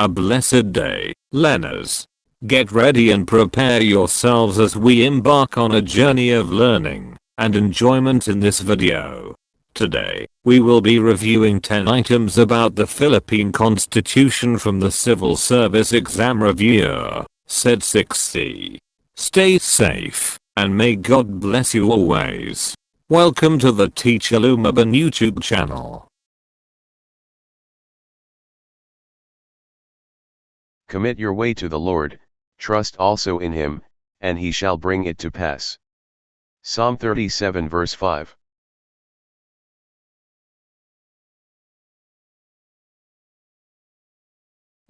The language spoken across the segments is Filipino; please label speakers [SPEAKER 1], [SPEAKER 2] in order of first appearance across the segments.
[SPEAKER 1] a blessed day, learners. Get ready and prepare yourselves as we embark on a journey of learning and enjoyment in this video. Today, we will be reviewing 10 items about the Philippine Constitution from the Civil Service Exam Reviewer, set 6C. Stay safe, and may God bless you always. Welcome to the Teacher Lumaban YouTube channel.
[SPEAKER 2] Commit your way to the Lord, trust also in him, and he shall bring it to pass. Psalm 37 verse 5.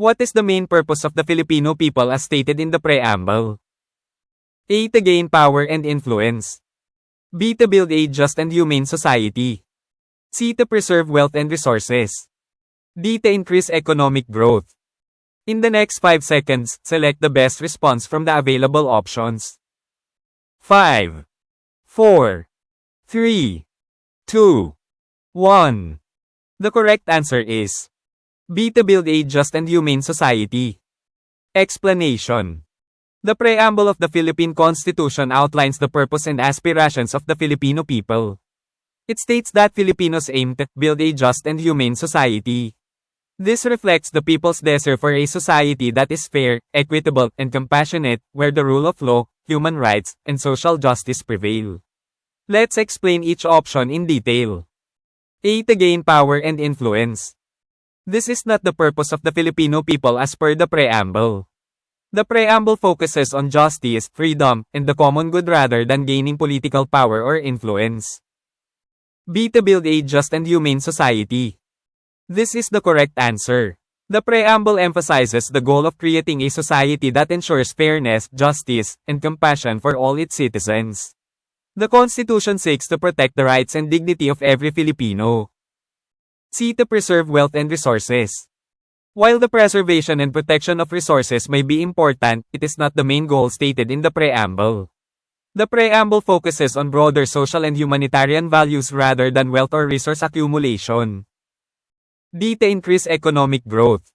[SPEAKER 3] What is the main purpose of the Filipino people as stated in the preamble? A. To gain power and influence. B. To build a just and humane society. C. To preserve wealth and resources. D. To increase economic growth. In the next 5 seconds, select the best response from the available options. 5, 4, 3, 2, 1. The correct answer is B. To build a just and humane society. Explanation. The preamble of the Philippine Constitution outlines the purpose and aspirations of the Filipino people. It states that Filipinos aim to build a just and humane society. This reflects the people's desire for a society that is fair, equitable, and compassionate, where the rule of law, human rights, and social justice prevail. Let's explain each option in detail. A. To gain power and influence. This is not the purpose of the Filipino people as per the preamble. The preamble focuses on justice, freedom, and the common good rather than gaining political power or influence. B. To build a just and humane society. This is the correct answer. The preamble emphasizes the goal of creating a society that ensures fairness, justice, and compassion for all its citizens. The Constitution seeks to protect the rights and dignity of every Filipino. C. To preserve wealth and resources. While the preservation and protection of resources may be important, it is not the main goal stated in the preamble. The preamble focuses on broader social and humanitarian values rather than wealth or resource accumulation. D. To increase economic growth.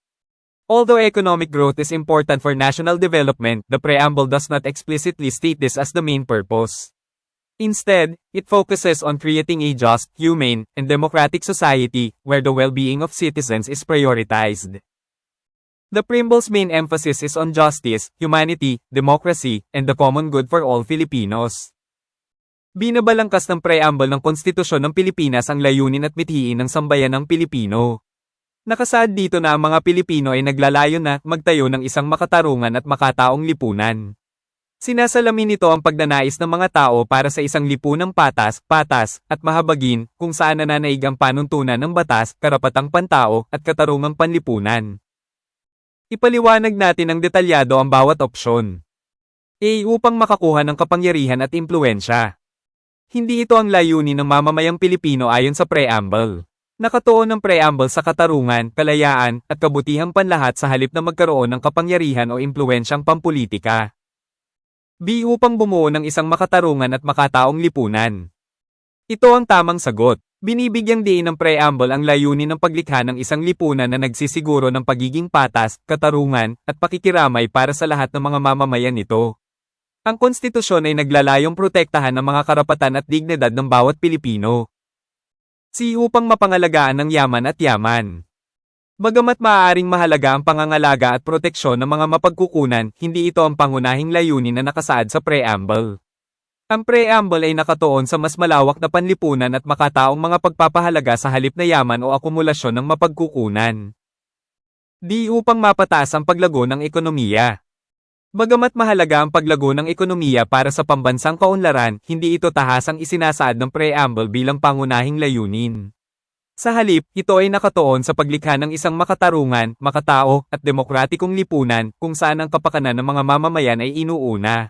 [SPEAKER 3] Although economic growth is important for national development, the preamble does not explicitly state this as the main purpose. Instead, it focuses on creating a just, humane, and democratic society, where the well-being of citizens is prioritized. The preamble's main emphasis is on justice, humanity, democracy, and the common good for all Filipinos. Binabalangkas ng preamble ng Konstitusyon ng Pilipinas ang layunin at mithiin ng sambayanang Pilipino. Nakasaad dito na ang mga Pilipino ay naglalayon na magtayo ng isang makatarungan at makataong lipunan. Sinasalamin nito ang pagnanais ng mga tao para sa isang lipunang patas, at mahabagin, kung saan nananaig ang panuntunan ng batas, karapatang pantao, at katarungang panlipunan. Ipaliwanag natin ng detalyado ang bawat opsyon. A. Upang makakuha ng kapangyarihan at impluensya. Hindi ito ang layunin ng mamamayang Pilipino ayon sa preamble. Nakatuon ang preamble sa katarungan, kalayaan, at kabutihang panlahat sa halip na magkaroon ng kapangyarihan o impluensyang pampulitika. B. Upang bumuo ng isang makatarungan at makataong lipunan. Ito ang tamang sagot. Binibigyang diin ng preamble ang layunin ng paglikha ng isang lipunan na nagsisiguro ng pagiging patas, katarungan, at pakikiramay para sa lahat ng mga mamamayan nito. Ang konstitusyon ay naglalayong protektahan ang mga karapatan at dignidad ng bawat Pilipino. C. Upang mapangalagaan ang yaman at yaman. Bagamat maaaring mahalaga ang pangangalaga at proteksyon ng mga mapagkukunan, hindi ito ang pangunahing layunin na nakasaad sa preamble. Ang preamble ay nakatuon sa mas malawak na panlipunan at makataong mga pagpapahalaga sa halip na yaman o akumulasyon ng mapagkukunan. D. Upang mapataas ang paglago ng ekonomiya. Bagamat mahalaga ang paglago ng ekonomiya para sa pambansang kaunlaran, hindi ito tahasang isinasaad ng preamble bilang pangunahing layunin. Sa halip, ito ay nakatuon sa paglikha ng isang makatarungan, makatao, at demokratikong lipunan, kung saan ang kapakanan ng mga mamamayan ay inuuna.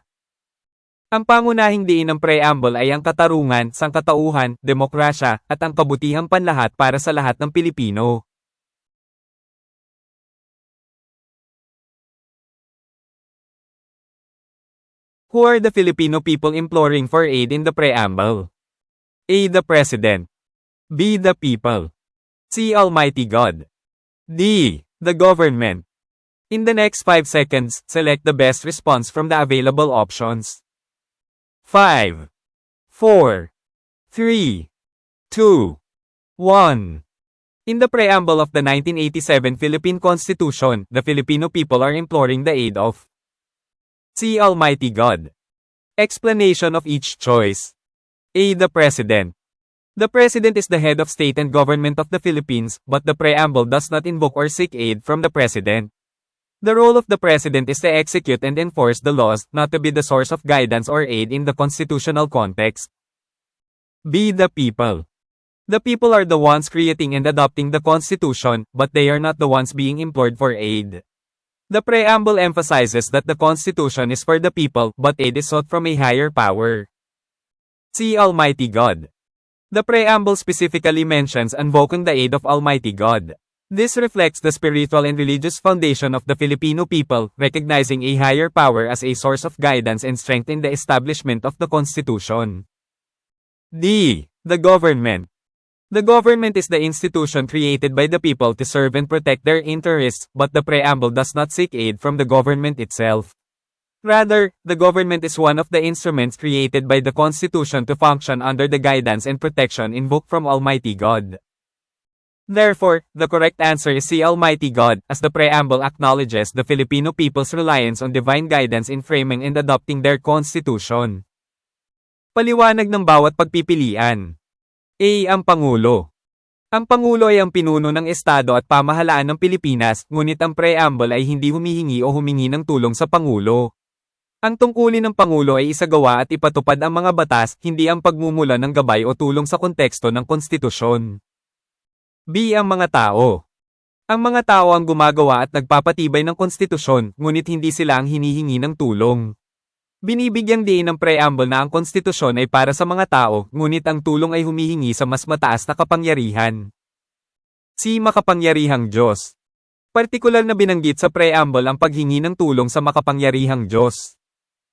[SPEAKER 3] Ang pangunahing diin ng preamble ay ang katarungan, sangkatauhan, demokrasya, at ang kabutihang panlahat para sa lahat ng Pilipino. Who are the Filipino people imploring for aid in the preamble? A. The President. B. The people. C. Almighty God. D. The government. In the next 5 seconds, select the best response from the available options. 5, 4, 3, 2, 1. In the preamble of the 1987 Philippine Constitution, the Filipino people are imploring the aid of C. Almighty God. Explanation of each choice. A. The President. The President is the head of state and government of the Philippines, but the preamble does not invoke or seek aid from the President. The role of the President is to execute and enforce the laws, not to be the source of guidance or aid in the constitutional context. B. The people. The people are the ones creating and adopting the Constitution, but they are not the ones being implored for aid. The preamble emphasizes that the Constitution is for the people, but aid is sought from a higher power. C. Almighty God. The preamble specifically mentions invoking the aid of Almighty God. This reflects the spiritual and religious foundation of the Filipino people, recognizing a higher power as a source of guidance and strength in the establishment of the Constitution. D. The government. The government is the institution created by the people to serve and protect their interests, but the preamble does not seek aid from the government itself. Rather, the government is one of the instruments created by the Constitution to function under the guidance and protection invoked from Almighty God. Therefore, the correct answer is C. Almighty God, as the preamble acknowledges the Filipino people's reliance on divine guidance in framing and adopting their constitution. Paliwanag ng bawat pagpipilian. A. Ang Pangulo. Ang Pangulo ay ang pinuno ng Estado at pamahalaan ng Pilipinas, ngunit ang preamble ay hindi humihingi o humingi ng tulong sa Pangulo. Ang tungkulin ng Pangulo ay isagawa at ipatupad ang mga batas, hindi ang pagmumula ng gabay o tulong sa konteksto ng konstitusyon. B. Ang mga tao. Ang mga tao ang gumagawa at nagpapatibay ng konstitusyon, ngunit hindi sila ang hinihingi ng tulong. Binibigyang diin ng preamble na ang konstitusyon ay para sa mga tao, ngunit ang tulong ay humihingi sa mas mataas na kapangyarihan. C. Makapangyarihang Diyos. Partikular na binanggit sa preamble ang paghingi ng tulong sa makapangyarihang Diyos.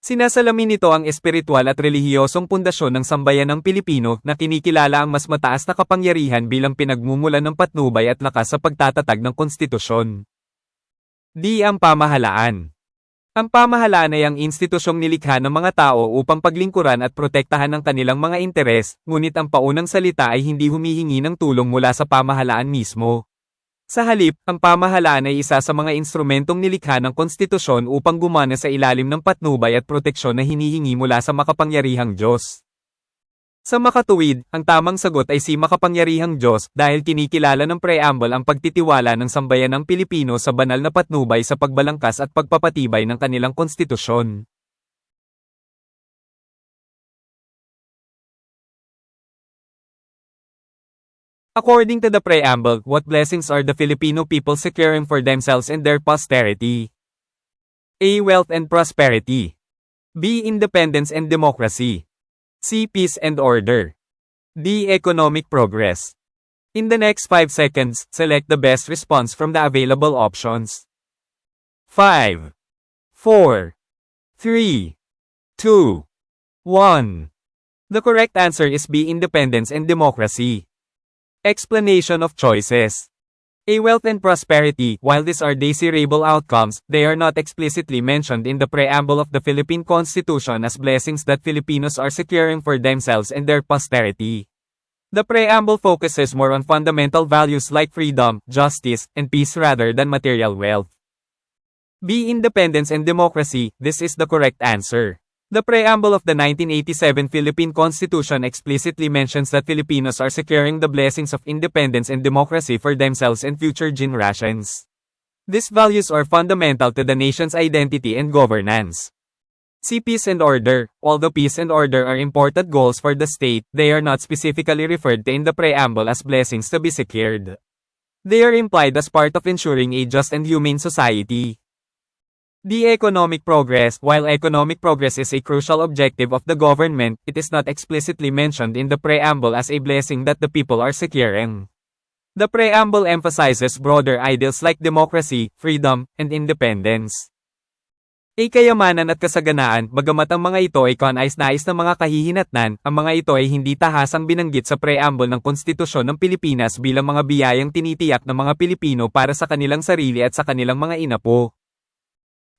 [SPEAKER 3] Sinasalamin nito ang espiritual at relihiyosong pundasyon ng sambayan ng Pilipino na kinikilala ang mas mataas na kapangyarihan bilang pinagmumulan ng patnubay at lakas sa pagtatatag ng konstitusyon. D. Ang pamahalaan. Ang pamahalaan ay ang institusyong nilikha ng mga tao upang paglingkuran at protektahan ang kanilang mga interes, ngunit ang paunang salita ay hindi humihingi ng tulong mula sa pamahalaan mismo. Sa halip, ang pamahalaan ay isa sa mga instrumentong nilikha ng konstitusyon upang gumana sa ilalim ng patnubay at proteksyon na hinihingi mula sa makapangyarihang Diyos. Sa makatuwid, ang tamang sagot ay si makapangyarihang Diyos dahil kinikilala ng preamble ang pagtitiwala ng sambayan ng Pilipino sa banal na patnubay sa pagbalangkas at pagpapatibay ng kanilang konstitusyon. According to the preamble, what blessings are the Filipino people securing for themselves and their posterity? A. Wealth and prosperity. B. Independence and democracy. C. Peace and order. D. Economic progress. In the next 5 seconds, select the best response from the available options. 5, 4, 3, 2, 1. The correct answer is B. Independence and democracy. Explanation of choices. A. Wealth and prosperity. While these are desirable outcomes, they are not explicitly mentioned in the preamble of the Philippine Constitution as blessings that Filipinos are securing for themselves and their posterity. The preamble focuses more on fundamental values like freedom, justice, and peace rather than material wealth. B. Independence and democracy. This is the correct answer. The preamble of the 1987 Philippine Constitution explicitly mentions that Filipinos are securing the blessings of independence and democracy for themselves and future generations. These values are fundamental to the nation's identity and governance. C. Peace and order. Although peace and order are important goals for the state, they are not specifically referred to in the preamble as blessings to be secured. They are implied as part of ensuring a just and humane society. The economic progress. While economic progress is a crucial objective of the government, it is not explicitly mentioned in the preamble as a blessing that the people are securing. The preamble emphasizes broader ideals like democracy, freedom, and independence. A. Kayamanan at kasaganaan. Bagamat ang mga ito ay kanais-nais na mga kahihinatnan, ang mga ito ay hindi tahasang binanggit sa preamble ng Konstitusyon ng Pilipinas bilang mga biyayang tinitiyak ng mga Pilipino para sa kanilang sarili at sa kanilang mga inapo.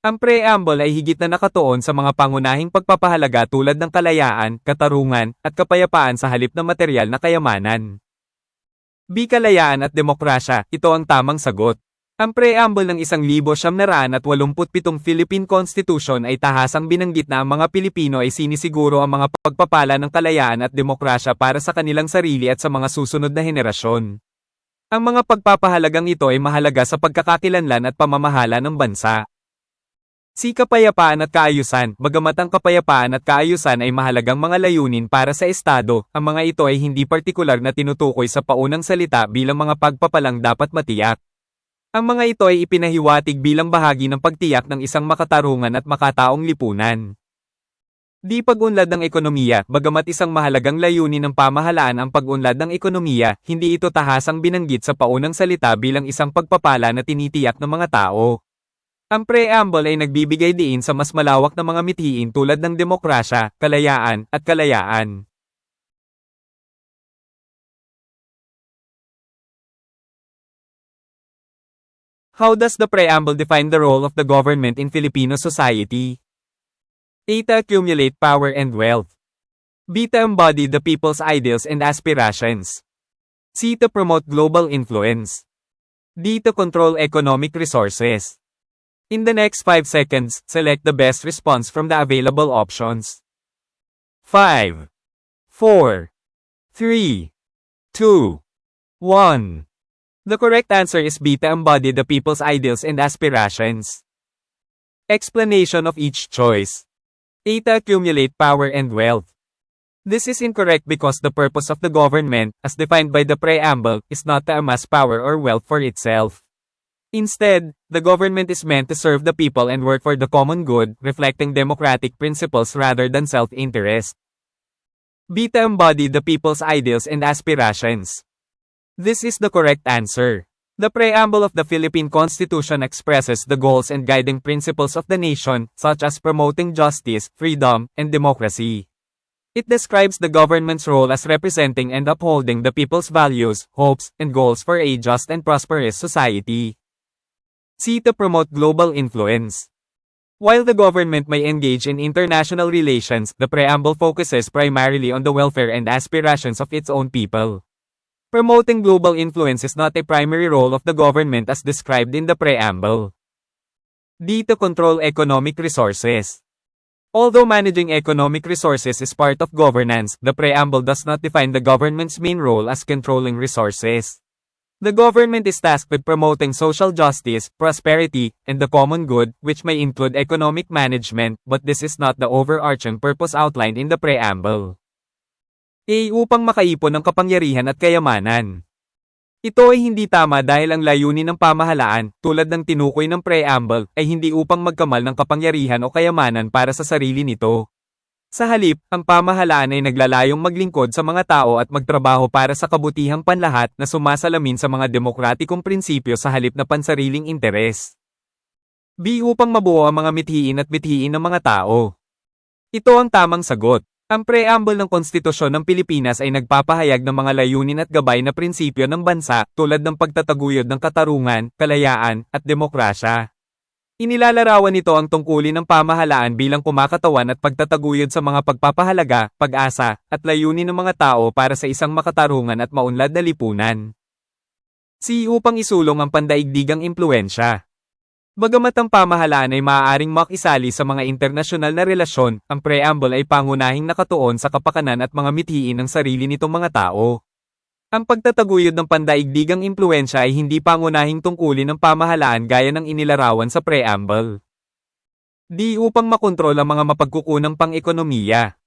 [SPEAKER 3] Ang preamble ay higit na nakatuon sa mga pangunahing pagpapahalaga tulad ng kalayaan, katarungan, at kapayapaan sa halip na materyal na kayamanan. B. Kalayaan at demokrasya, ito ang tamang sagot. Ang preamble ng 1987 Philippine Constitution ay tahasang binanggit na ang mga Pilipino ay sinisiguro ang mga pagpapala ng kalayaan at demokrasya para sa kanilang sarili at sa mga susunod na henerasyon. Ang mga pagpapahalagang ito ay mahalaga sa pagkakakilanlan at pamamahala ng bansa. Si kapayapaan at kaayusan, bagamat ang kapayapaan at kaayusan ay mahalagang mga layunin para sa Estado, ang mga ito ay hindi partikular na tinutukoy sa paunang salita bilang mga pagpapalang dapat matiyak. Ang mga ito ay ipinahiwatig bilang bahagi ng pagtiyak ng isang makatarungan at makataong lipunan. Di pag-unlad ng ekonomiya, bagamat isang mahalagang layunin ng pamahalaan ang pag-unlad ng ekonomiya, hindi ito tahasang binanggit sa paunang salita bilang isang pagpapala na tinitiyak ng mga tao. Ang preamble ay nagbibigay diin sa mas malawak na mga mithiin tulad ng demokrasya, kalayaan, at kalayaan. How does the preamble define the role of the government in Filipino society? A. To accumulate power and wealth. B. To embody the people's ideals and aspirations. C. To promote global influence. D. To control economic resources. In the next 5 seconds, select the best response from the available options. 5, 4, 3, 2, 1. The correct answer is B. To embody the people's ideals and aspirations. Explanation of each choice. A. To accumulate power and wealth. This is incorrect because the purpose of the government, as defined by the preamble, is not to amass power or wealth for itself. Instead, the government is meant to serve the people and work for the common good, reflecting democratic principles rather than self-interest. B. To embody the people's ideals and aspirations. This is the correct answer. The preamble of the Philippine Constitution expresses the goals and guiding principles of the nation, such as promoting justice, freedom, and democracy. It describes the government's role as representing and upholding the people's values, hopes, and goals for a just and prosperous society. C. To promote global influence. While the government may engage in international relations, the preamble focuses primarily on the welfare and aspirations of its own people. Promoting global influence is not a primary role of the government as described in the preamble. D. To control economic resources. Although managing economic resources is part of governance, the preamble does not define the government's main role as controlling resources. The government is tasked with promoting social justice, prosperity, and the common good, which may include economic management, but this is not the overarching purpose outlined in the preamble. A. Upang makaipon ng kapangyarihan at kayamanan. Ito ay hindi tama dahil ang layunin ng pamahalaan, tulad ng tinukoy ng preamble, ay hindi upang magkamal ng kapangyarihan o kayamanan para sa sarili nito. Sa halip, ang pamahalaan ay naglalayong maglingkod sa mga tao at magtrabaho para sa kabutihang panlahat na sumasalamin sa mga demokratikong prinsipyo sa halip na pansariling interes. B. Upang mabuo ang mga mithiin at mithiin ng mga tao. Ito ang tamang sagot. Ang preamble ng Konstitusyon ng Pilipinas ay nagpapahayag ng mga layunin at gabay na prinsipyo ng bansa tulad ng pagtataguyod ng katarungan, kalayaan, at demokrasya. Inilalarawan nito ang tungkulin ng pamahalaan bilang kumakatawan at pagtataguyod sa mga pagpapahalaga, pag-asa, at layunin ng mga tao para sa isang makatarungan at maunlad na lipunan. C. Upang isulong ang pandaigdigang impluensya. Bagamat ang pamahalaan ay maaaring makisali sa mga internasyonal na relasyon, ang preamble ay pangunahing nakatuon sa kapakanan at mga mithiin ng sarili nitong mga tao. Ang pagtataguyod ng pandaigdigang impluensya ay hindi pangunahing tungkulin ng pamahalaan gaya ng inilarawan sa preamble. D. Upang makontrol ang mga mapagkukunang pang-ekonomiya.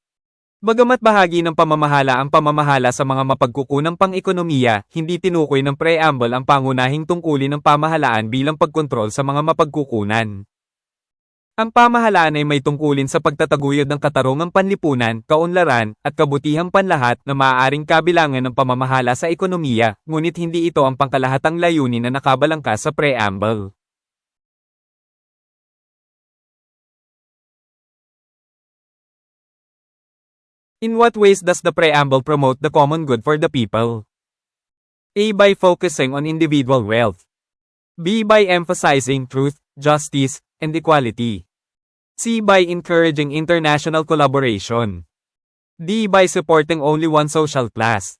[SPEAKER 3] Bagamat bahagi ng pamamahala ang pamamahala sa mga mapagkukunang pang-ekonomiya, hindi tinukoy ng preamble ang pangunahing tungkulin ng pamahalaan bilang pagkontrol sa mga mapagkukunan. Ang pamahalaan ay may tungkulin sa pagtataguyod ng katarungang panlipunan, kaunlaran, at kabutihang panlahat na maaaring kabilangan ng pamamahala sa ekonomiya, ngunit hindi ito ang pangkalahatang layunin na nakabalangkas sa preamble. In what ways does the preamble promote the common good for the people? A. By focusing on individual wealth. B. By emphasizing truth, justice, and equality. C. By encouraging international collaboration. D. By supporting only one social class.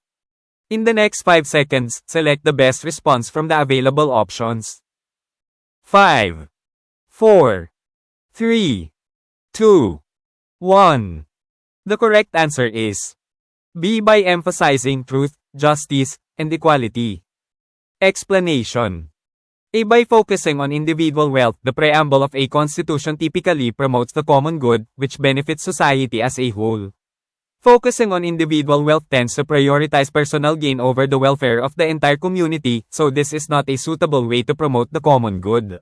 [SPEAKER 3] In the next 5 seconds, select the best response from the available options. 5, 4, 3, 2, 1. The correct answer is B. By emphasizing truth, justice, and equality. Explanation. A. By focusing on individual wealth, the preamble of a constitution typically promotes the common good, which benefits society as a whole. Focusing on individual wealth tends to prioritize personal gain over the welfare of the entire community, so this is not a suitable way to promote the common good.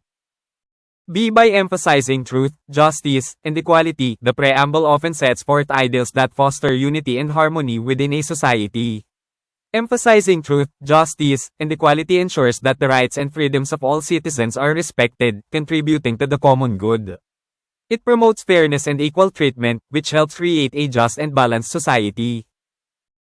[SPEAKER 3] B. By emphasizing truth, justice, and equality, the preamble often sets forth ideals that foster unity and harmony within a society. Emphasizing truth, justice, and equality ensures that the rights and freedoms of all citizens are respected, contributing to the common good. It promotes fairness and equal treatment, which helps create a just and balanced society.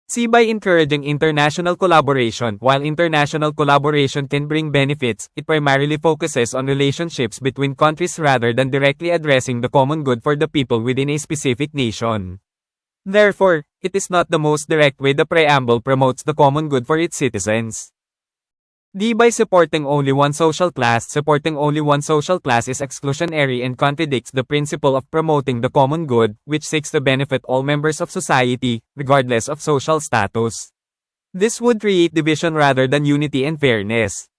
[SPEAKER 3] C. By encouraging international collaboration. While international collaboration can bring benefits, it primarily focuses on relationships between countries rather than directly addressing the common good for the people within a specific nation. Therefore, it is not the most direct way the preamble promotes the common good for its citizens. D. By supporting only one social class. Supporting only one social class is exclusionary and contradicts the principle of promoting the common good, which seeks to benefit all members of society, regardless of social status. This would create division rather than unity and fairness.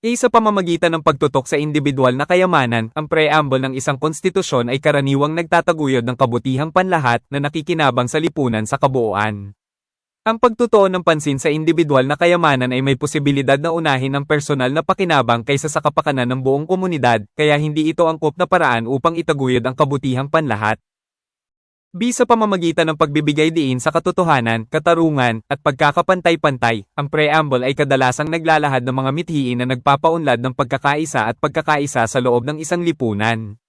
[SPEAKER 3] Sa pamamagitan ng pagtutok sa individual na kayamanan, ang preamble ng isang konstitusyon ay karaniwang nagtataguyod ng kabutihang panlahat na nakikinabang sa lipunan sa kabuuan. Ang pagtutuon ng pansin sa individual na kayamanan ay may posibilidad na unahin ang personal na pakinabang kaysa sa kapakanan ng buong komunidad, kaya hindi ito angkop na paraan upang itaguyod ang kabutihang panlahat. B. Sa pamamagitan ng pagbibigay diin sa katotohanan, katarungan, at pagkakapantay-pantay, ang preamble ay kadalasang naglalahad ng mga mithiin na nagpapaunlad ng pagkakaisa at pagkakaisa sa loob ng isang lipunan.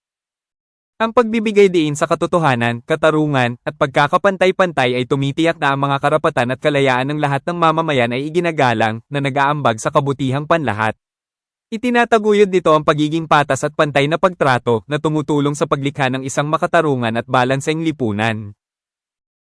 [SPEAKER 3] Ang pagbibigay diin sa katotohanan, katarungan, at pagkakapantay-pantay ay tumitiyak na ang mga karapatan at kalayaan ng lahat ng mamamayan ay iginagalang, na nag-aambag sa kabutihang panlahat. Itinataguyod nito ang pagiging patas at pantay na pagtrato na tumutulong sa paglikha ng isang makatarungan at balanseng lipunan.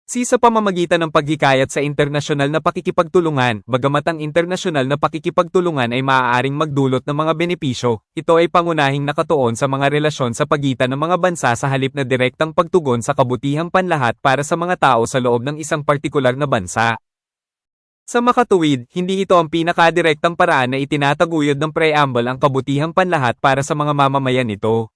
[SPEAKER 3] C. Sa pamamagitan ng paghikayat sa internasyonal na pakikipagtulungan. Bagamat ang internasyonal na pakikipagtulungan ay maaaring magdulot ng mga benepisyo, ito ay pangunahing nakatuon sa mga relasyon sa pagitan ng mga bansa sa halip na direktang pagtugon sa kabutihang panlahat para sa mga tao sa loob ng isang partikular na bansa. Sa makatuwid, hindi ito ang pinakadirektang paraan na itinataguyod ng preamble ang kabutihang panlahat para sa mga mamamayan nito.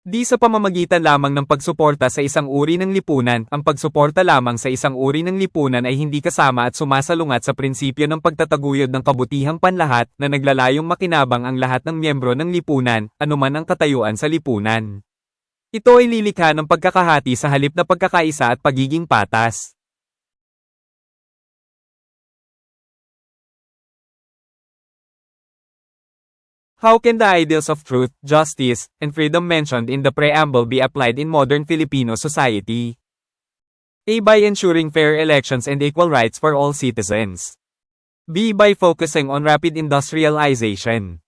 [SPEAKER 3] D. Sa pamamagitan lamang ng pagsuporta sa isang uri ng lipunan. Ang pagsuporta lamang sa isang uri ng lipunan ay hindi kasama at sumasalungat sa prinsipyo ng pagtataguyod ng kabutihang panlahat na naglalayong makinabang ang lahat ng miyembro ng lipunan, anuman ang katayuan sa lipunan. Ito ay lilikha ng pagkakahati sa halip na pagkakaisa at pagiging patas. How can the ideals of truth, justice, and freedom mentioned in the preamble be applied in modern Filipino society? A. By ensuring fair elections and equal rights for all citizens. B. By focusing on rapid industrialization.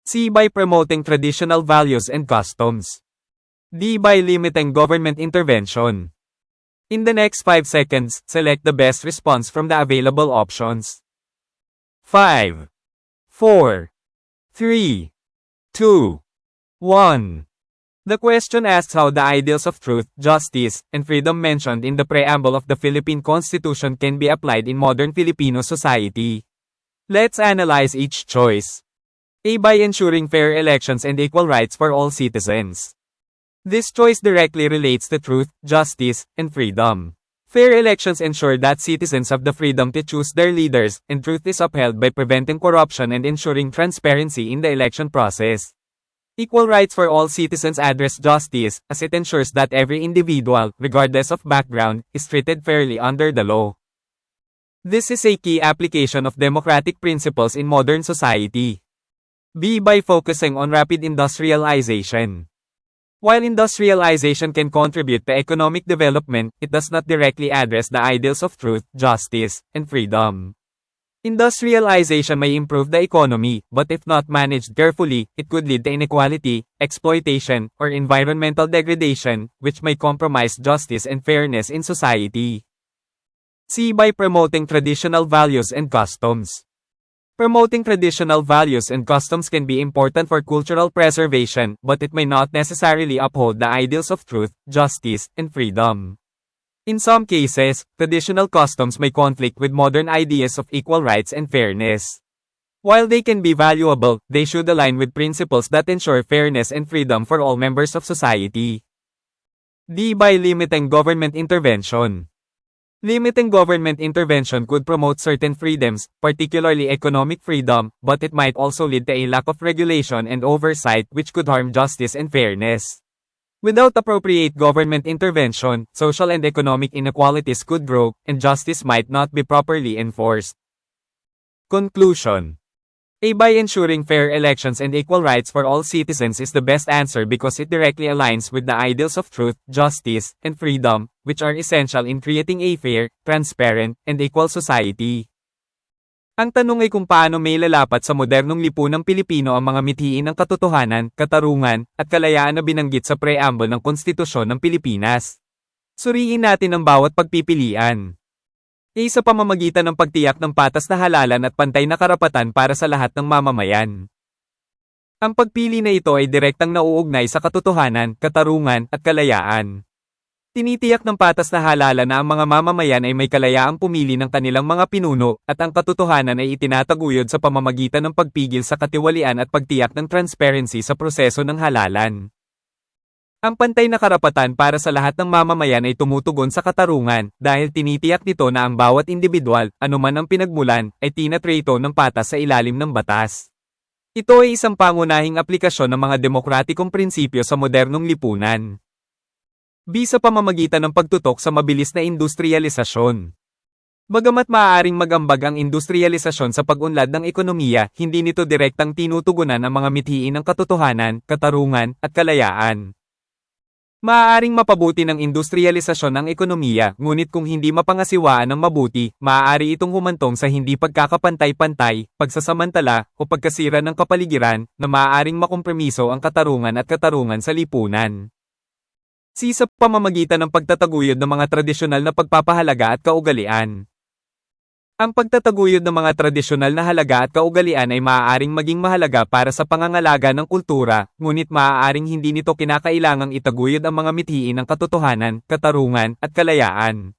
[SPEAKER 3] C. By promoting traditional values and customs. D. By limiting government intervention. In the next 5 seconds, select the best response from the available options. 5, 4, 3, 2, 1. The question asks how the ideals of truth, justice, and freedom mentioned in the preamble of the Philippine Constitution can be applied in modern Filipino society. Let's analyze each choice. A. By ensuring fair elections and equal rights for all citizens. This choice directly relates to truth, justice, and freedom. Fair elections ensure that citizens have the freedom to choose their leaders, and truth is upheld by preventing corruption and ensuring transparency in the election process. Equal rights for all citizens address justice, as it ensures that every individual, regardless of background, is treated fairly under the law. This is a key application of democratic principles in modern society. B. By focusing on rapid industrialization. While industrialization can contribute to economic development, it does not directly address the ideals of truth, justice, and freedom. Industrialization may improve the economy, but if not managed carefully, it could lead to inequality, exploitation, or environmental degradation, which may compromise justice and fairness in society. C. By promoting traditional values and customs. Promoting traditional values and customs can be important for cultural preservation, but it may not necessarily uphold the ideals of truth, justice, and freedom. In some cases, traditional customs may conflict with modern ideas of equal rights and fairness. While they can be valuable, they should align with principles that ensure fairness and freedom for all members of society. D. By limiting government intervention. Limiting government intervention could promote certain freedoms, particularly economic freedom, but it might also lead to a lack of regulation and oversight which could harm justice and fairness. Without appropriate government intervention, social and economic inequalities could grow, and justice might not be properly enforced. Conclusion. A. By ensuring fair elections and equal rights for all citizens is the best answer because it directly aligns with the ideals of truth, justice, and freedom, which are essential in creating a fair, transparent, and equal society. Ang tanong ay kung paano may lalapat sa modernong lipunang Pilipino ang mga mithiin ng katotohanan, katarungan, at kalayaan na binanggit sa preamble ng Konstitusyon ng Pilipinas. Suriin natin ang bawat pagpipilian. A. Sa pamamagitan ng pagtiyak ng patas na halalan at pantay na karapatan para sa lahat ng mamamayan. Ang pagpili na ito ay direktang nauugnay sa katotohanan, katarungan, at kalayaan. Tinitiyak ng patas na halalan na ang mga mamamayan ay may kalayaang pumili ng kanilang mga pinuno, at ang katotohanan ay itinataguyod sa pamamagitan ng pagpigil sa katiwalian at pagtiyak ng transparency sa proseso ng halalan. Ang pantay na karapatan para sa lahat ng mamamayan ay tumutugon sa katarungan, dahil tinitiyak nito na ang bawat individual, anuman ang pinagmulan, ay tinatrato ng patas sa ilalim ng batas. Ito ay isang pangunahing aplikasyon ng mga demokratikong prinsipyo sa modernong lipunan. B. Sa pamamagitan ng pagtutok sa mabilis na industrialisasyon. Bagamat maaaring magambag ang industrialisasyon sa pag-unlad ng ekonomiya, hindi nito direktang tinutugunan ang mga mithiin ng katotohanan, katarungan, at kalayaan. Maaaring mapabuti ng industrialisasyon ang ekonomiya, ngunit kung hindi mapangasiwaan ng mabuti, maaari itong humantong sa hindi pagkakapantay-pantay, pagsasamantala, o pagkasira ng kapaligiran, na maaaring makompromiso ang katarungan at katarungan sa lipunan. C. Sa pamamagitan ng pagtataguyod ng mga tradisyonal na pagpapahalaga at kaugalian. Ang pagtataguyod ng mga tradisyonal na halaga at kaugalian ay maaaring maging mahalaga para sa pangangalaga ng kultura, ngunit maaaring hindi nito kinakailangang itaguyod ang mga mithiin ng katotohanan, katarungan, at kalayaan.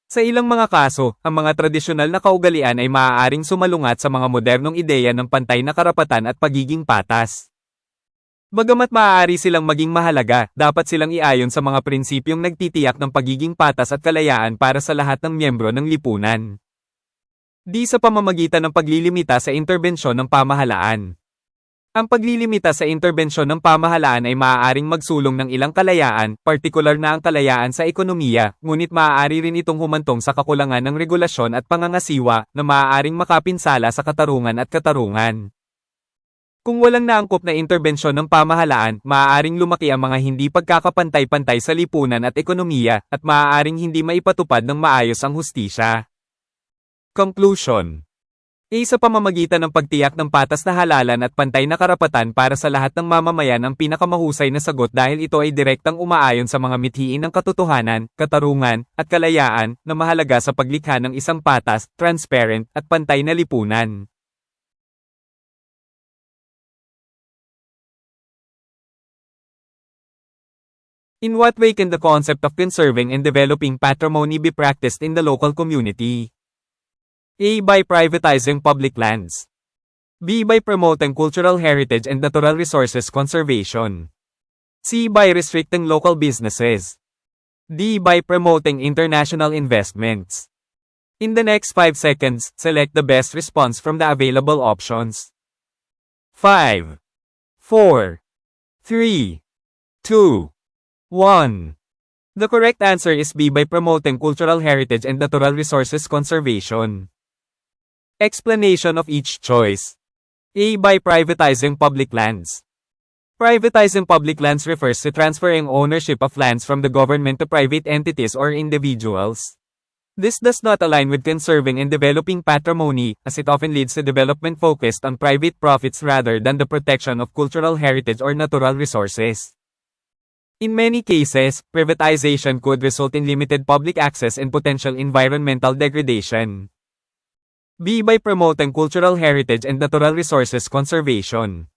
[SPEAKER 3] Sa ilang mga kaso, ang mga tradisyonal na kaugalian ay maaaring sumalungat sa mga modernong ideya ng pantay na karapatan at pagiging patas. Bagamat maaari silang maging mahalaga, dapat silang iayon sa mga prinsipyong nagtitiyak ng pagiging patas at kalayaan para sa lahat ng miyembro ng lipunan. D. Sa pamamagitan ng paglilimita sa interbensyon ng pamahalaan. Ang paglilimita sa interbensyon ng pamahalaan ay maaaring magsulong ng ilang kalayaan, partikular na ang kalayaan sa ekonomiya, ngunit maaari rin itong humantong sa kakulangan ng regulasyon at pangangasiwa, na maaaring makapinsala sa katarungan at katarungan. Kung walang naangkop na interbensyon ng pamahalaan, maaaring lumaki ang mga hindi pagkakapantay-pantay sa lipunan at ekonomiya, at maaaring hindi maipatupad ng maayos ang hustisya. Conclusion. A. Sa pamamagitan ng pagtiyak ng patas na halalan at pantay na karapatan para sa lahat ng mamamayan ang pinakamahusay na sagot dahil ito ay direktang umaayon sa mga mithiin ng katotohanan, katarungan, at kalayaan, na mahalaga sa paglikha ng isang patas, transparent, at pantay na lipunan. In what way can the concept of conserving and developing patrimony be practiced in the local community? A. By privatizing public lands. B. By promoting cultural heritage and natural resources conservation. C. By restricting local businesses. D. By promoting international investments. In the next 5 seconds, select the best response from the available options. 5, 4, 3, 2, 1. The correct answer is B. By promoting cultural heritage and natural resources conservation. Explanation of each choice. A. By privatizing public lands. Privatizing public lands refers to transferring ownership of lands from the government to private entities or individuals. This does not align with conserving and developing patrimony, as it often leads to development focused on private profits rather than the protection of cultural heritage or natural resources. In many cases, privatization could result in limited public access and potential environmental degradation. B. By promoting cultural heritage and natural resources conservation.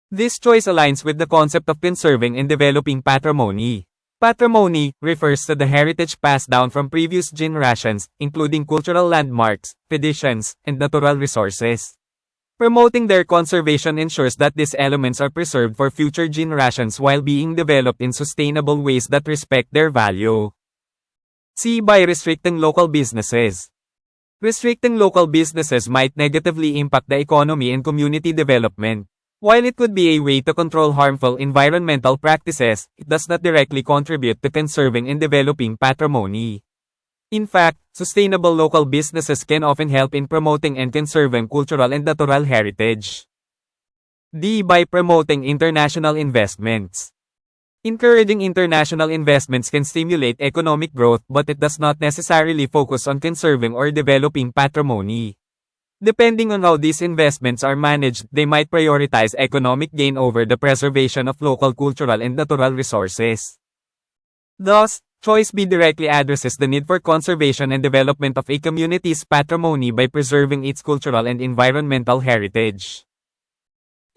[SPEAKER 3] This choice aligns with the concept of conserving and developing patrimony. Patrimony refers to the heritage passed down from previous generations, including cultural landmarks, traditions, and natural resources. Promoting their conservation ensures that these elements are preserved for future generations while being developed in sustainable ways that respect their value. C. By restricting local businesses. Restricting local businesses might negatively impact the economy and community development. While it could be a way to control harmful environmental practices, it does not directly contribute to conserving and developing patrimony. In fact, sustainable local businesses can often help in promoting and conserving cultural and natural heritage. D. By promoting international investments. Encouraging international investments can stimulate economic growth, but it does not necessarily focus on conserving or developing patrimony. Depending on how these investments are managed, they might prioritize economic gain over the preservation of local cultural and natural resources. Thus, Choice B directly addresses the need for conservation and development of a community's patrimony by preserving its cultural and environmental heritage.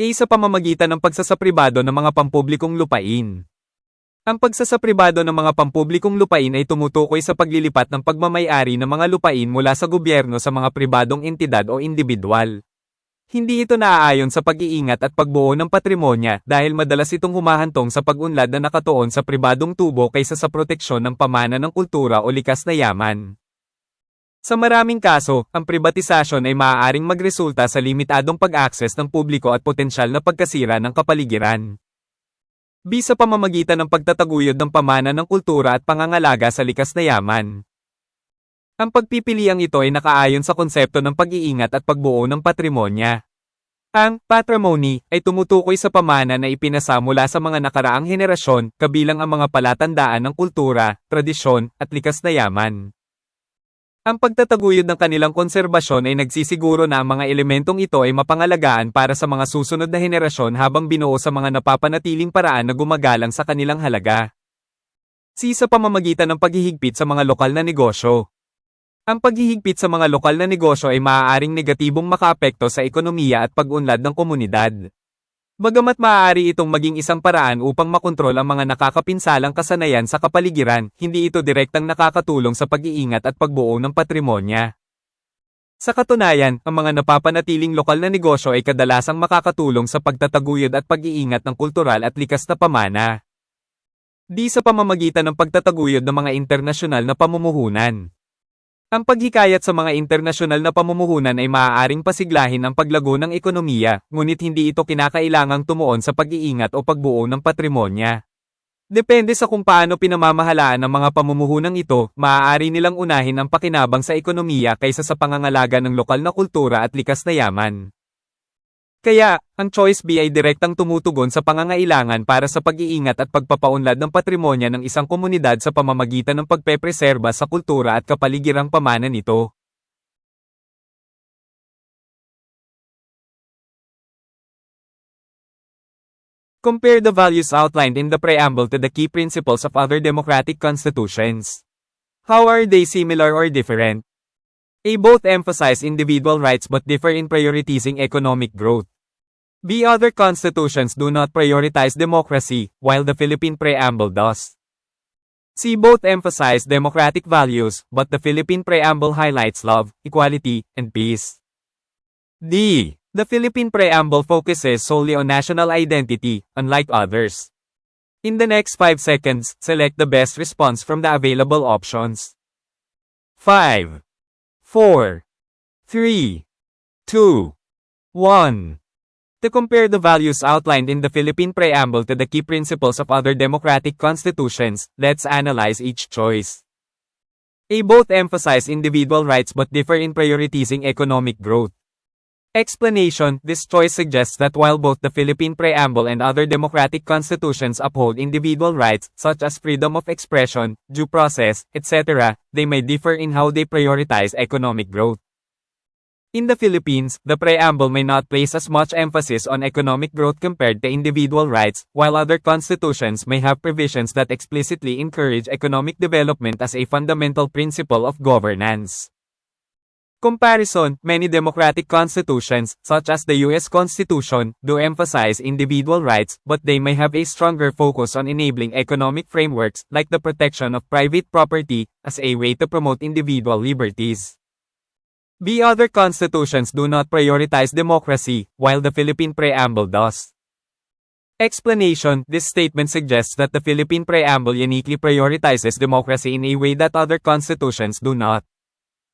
[SPEAKER 3] A. Sa pamamagitan ng pagsasapribado ng mga pampublikong lupain. Ang pagsasapribado ng mga pampublikong lupain ay tumutukoy sa paglilipat ng pagmamay-ari ng mga lupain mula sa gobyerno sa mga pribadong entidad o individual. Hindi ito naaayon sa pag-iingat at pagbuo ng patrimonya dahil madalas itong humahantong sa pag-unlad na nakatuon sa pribadong tubo kaysa sa proteksyon ng pamana ng kultura o likas na yaman. Sa maraming kaso, ang pribatisasyon ay maaaring magresulta sa limitadong pag-akses ng publiko at potensyal na pagkasira ng kapaligiran. B. Sa pamamagitan ng pagtataguyod ng pamana ng kultura at pangangalaga sa likas na yaman. Ang pagpipiliang ito ay nakaayon sa konsepto ng pag-iingat at pagbuo ng patrimonya. Ang patrimony ay tumutukoy sa pamana na ipinasa mula sa mga nakaraang henerasyon, kabilang ang mga palatandaan ng kultura, tradisyon, at likas na yaman. Ang pagtataguyod ng kanilang konserbasyon ay nagsisiguro na ang mga elementong ito ay mapangalagaan para sa mga susunod na henerasyon habang binuo sa mga napapanatiling paraan na gumagalang sa kanilang halaga. C. Sa pamamagitan ng paghihigpit sa mga lokal na negosyo. Ang paghihigpit sa mga lokal na negosyo ay maaaring negatibong makaapekto sa ekonomiya at pag-unlad ng komunidad. Bagamat maaari itong maging isang paraan upang makontrol ang mga nakakapinsalang kasanayan sa kapaligiran, hindi ito direktang nakakatulong sa pag-iingat at pagbuo ng patrimonya. Sa katunayan, ang mga napapanatiling lokal na negosyo ay kadalasang makakatulong sa pagtataguyod at pag-iingat ng kultural at likas na pamana. D. Sa pamamagitan ng pagtataguyod ng mga internasyonal na pamumuhunan. Ang paghikayat sa mga internasyonal na pamumuhunan ay maaaring pasiglahin ang paglago ng ekonomiya, ngunit hindi ito kinakailangang tumuon sa pag-iingat o pagbuo ng patrimonya. Depende sa kung paano pinamamahalaan ng mga pamumuhunang ito, maaari nilang unahin ang pakinabang sa ekonomiya kaysa sa pangangalaga ng lokal na kultura at likas na yaman. Kaya, ang Choice B ay direktang tumutugon sa pangangailangan para sa pag-iingat at pagpapaunlad ng patrimonya ng isang komunidad sa pamamagitan ng pagpepreserba sa kultura at kapaligirang pamana nito. Compare the values outlined in the preamble to the key principles of other democratic constitutions. How are they similar or different? A. Both emphasize individual rights but differ in prioritizing economic growth. B. Other constitutions do not prioritize democracy, while the Philippine Preamble does. C. Both emphasize democratic values, but the Philippine Preamble highlights love, equality, and peace. D. The Philippine Preamble focuses solely on national identity, unlike others. In the next 5 seconds, select the best response from the available options. 5, 4, 3, 2, 1. To compare the values outlined in the Philippine Preamble to the key principles of other democratic constitutions, let's analyze each choice. A. Both emphasize individual rights but differ in prioritizing economic growth. Explanation: This choice suggests that while both the Philippine Preamble and other democratic constitutions uphold individual rights, such as freedom of expression, due process, etc., they may differ in how they prioritize economic growth. In the Philippines, the preamble may not place as much emphasis on economic growth compared to individual rights, while other constitutions may have provisions that explicitly encourage economic development as a fundamental principle of governance. Comparison: Many democratic constitutions, such as the U.S. Constitution, do emphasize individual rights, but they may have a stronger focus on enabling economic frameworks, like the protection of private property, as a way to promote individual liberties. Other constitutions do not prioritize democracy, while the Philippine Preamble does. Explanation: This statement suggests that the Philippine Preamble uniquely prioritizes democracy in a way that other constitutions do not.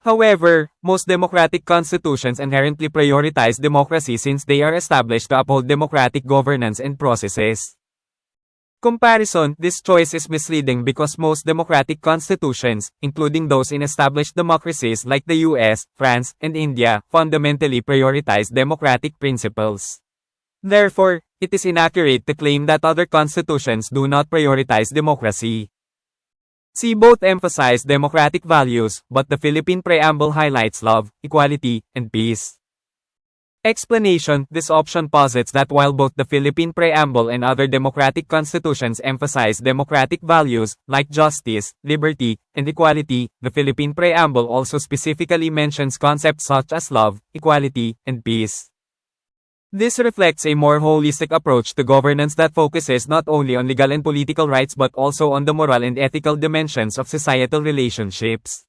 [SPEAKER 3] However, most democratic constitutions inherently prioritize democracy since they are established to uphold democratic governance and processes. Comparison: This choice is misleading because most democratic constitutions, including those in established democracies like the US, France, and India, fundamentally prioritize democratic principles. Therefore, it is inaccurate to claim that other constitutions do not prioritize democracy. Both emphasize democratic values, but the Philippine Preamble highlights love, equality, and peace. Explanation: This option posits that while both the Philippine Preamble and other democratic constitutions emphasize democratic values, like justice, liberty, and equality, the Philippine Preamble also specifically mentions concepts such as love, equality, and peace. This reflects a more holistic approach to governance that focuses not only on legal and political rights but also on the moral and ethical dimensions of societal relationships.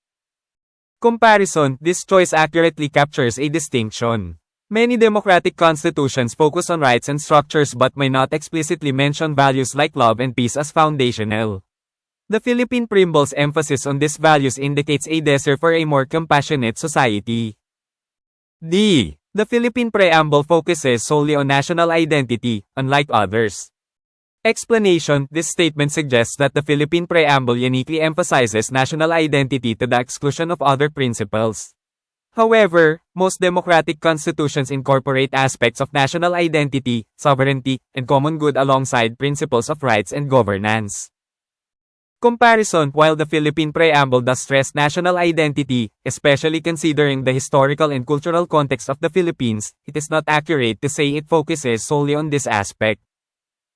[SPEAKER 3] Comparison: This choice accurately captures a distinction. Many democratic constitutions focus on rights and structures but may not explicitly mention values like love and peace as foundational. The Philippine Preamble's emphasis on these values indicates a desire for a more compassionate society. The Philippine Preamble focuses solely on national identity, unlike others. Explanation: This statement suggests that the Philippine Preamble uniquely emphasizes national identity to the exclusion of other principles. However, most democratic constitutions incorporate aspects of national identity, sovereignty, and common good alongside principles of rights and governance. Comparison: While the Philippine Preamble does stress national identity, especially considering the historical and cultural context of the Philippines, it is not accurate to say it focuses solely on this aspect.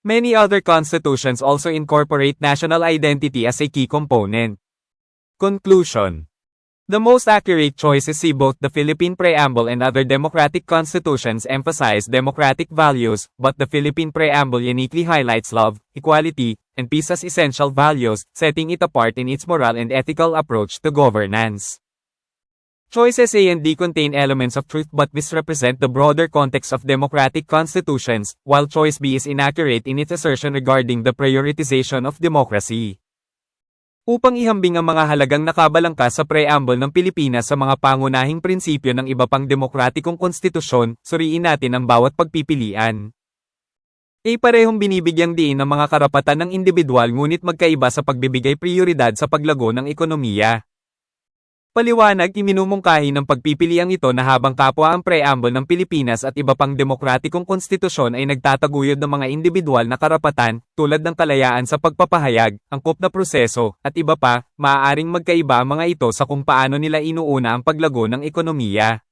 [SPEAKER 3] Many other constitutions also incorporate national identity as a key component. Conclusion: The most accurate choice is both the Philippine Preamble and other democratic constitutions emphasize democratic values, but the Philippine Preamble uniquely highlights love, equality, and peace as essential values, setting it apart in its moral and ethical approach to governance. Choices A and D contain elements of truth but misrepresent the broader context of democratic constitutions, while choice B is inaccurate in its assertion regarding the prioritization of democracy. Upang ihambing ang mga halagang nakabalangkas sa preamble ng Pilipinas sa mga pangunahing prinsipyo ng iba pang demokratikong konstitusyon, suriin natin ang bawat pagpipilian. Parehong binibigyang diin ang mga karapatan ng individual ngunit magkaiba sa pagbibigay prioridad sa paglago ng ekonomiya. Paliwanag: iminumungkahi ng pagpipiliang ito na habang kapwa ang preamble ng Pilipinas at iba pang demokratikong konstitusyon ay nagtataguyod ng mga individual na karapatan, tulad ng kalayaan sa pagpapahayag, angkop na proseso, at iba pa, maaaring magkaiba ang mga ito sa kung paano nila inuuna ang paglago ng ekonomiya.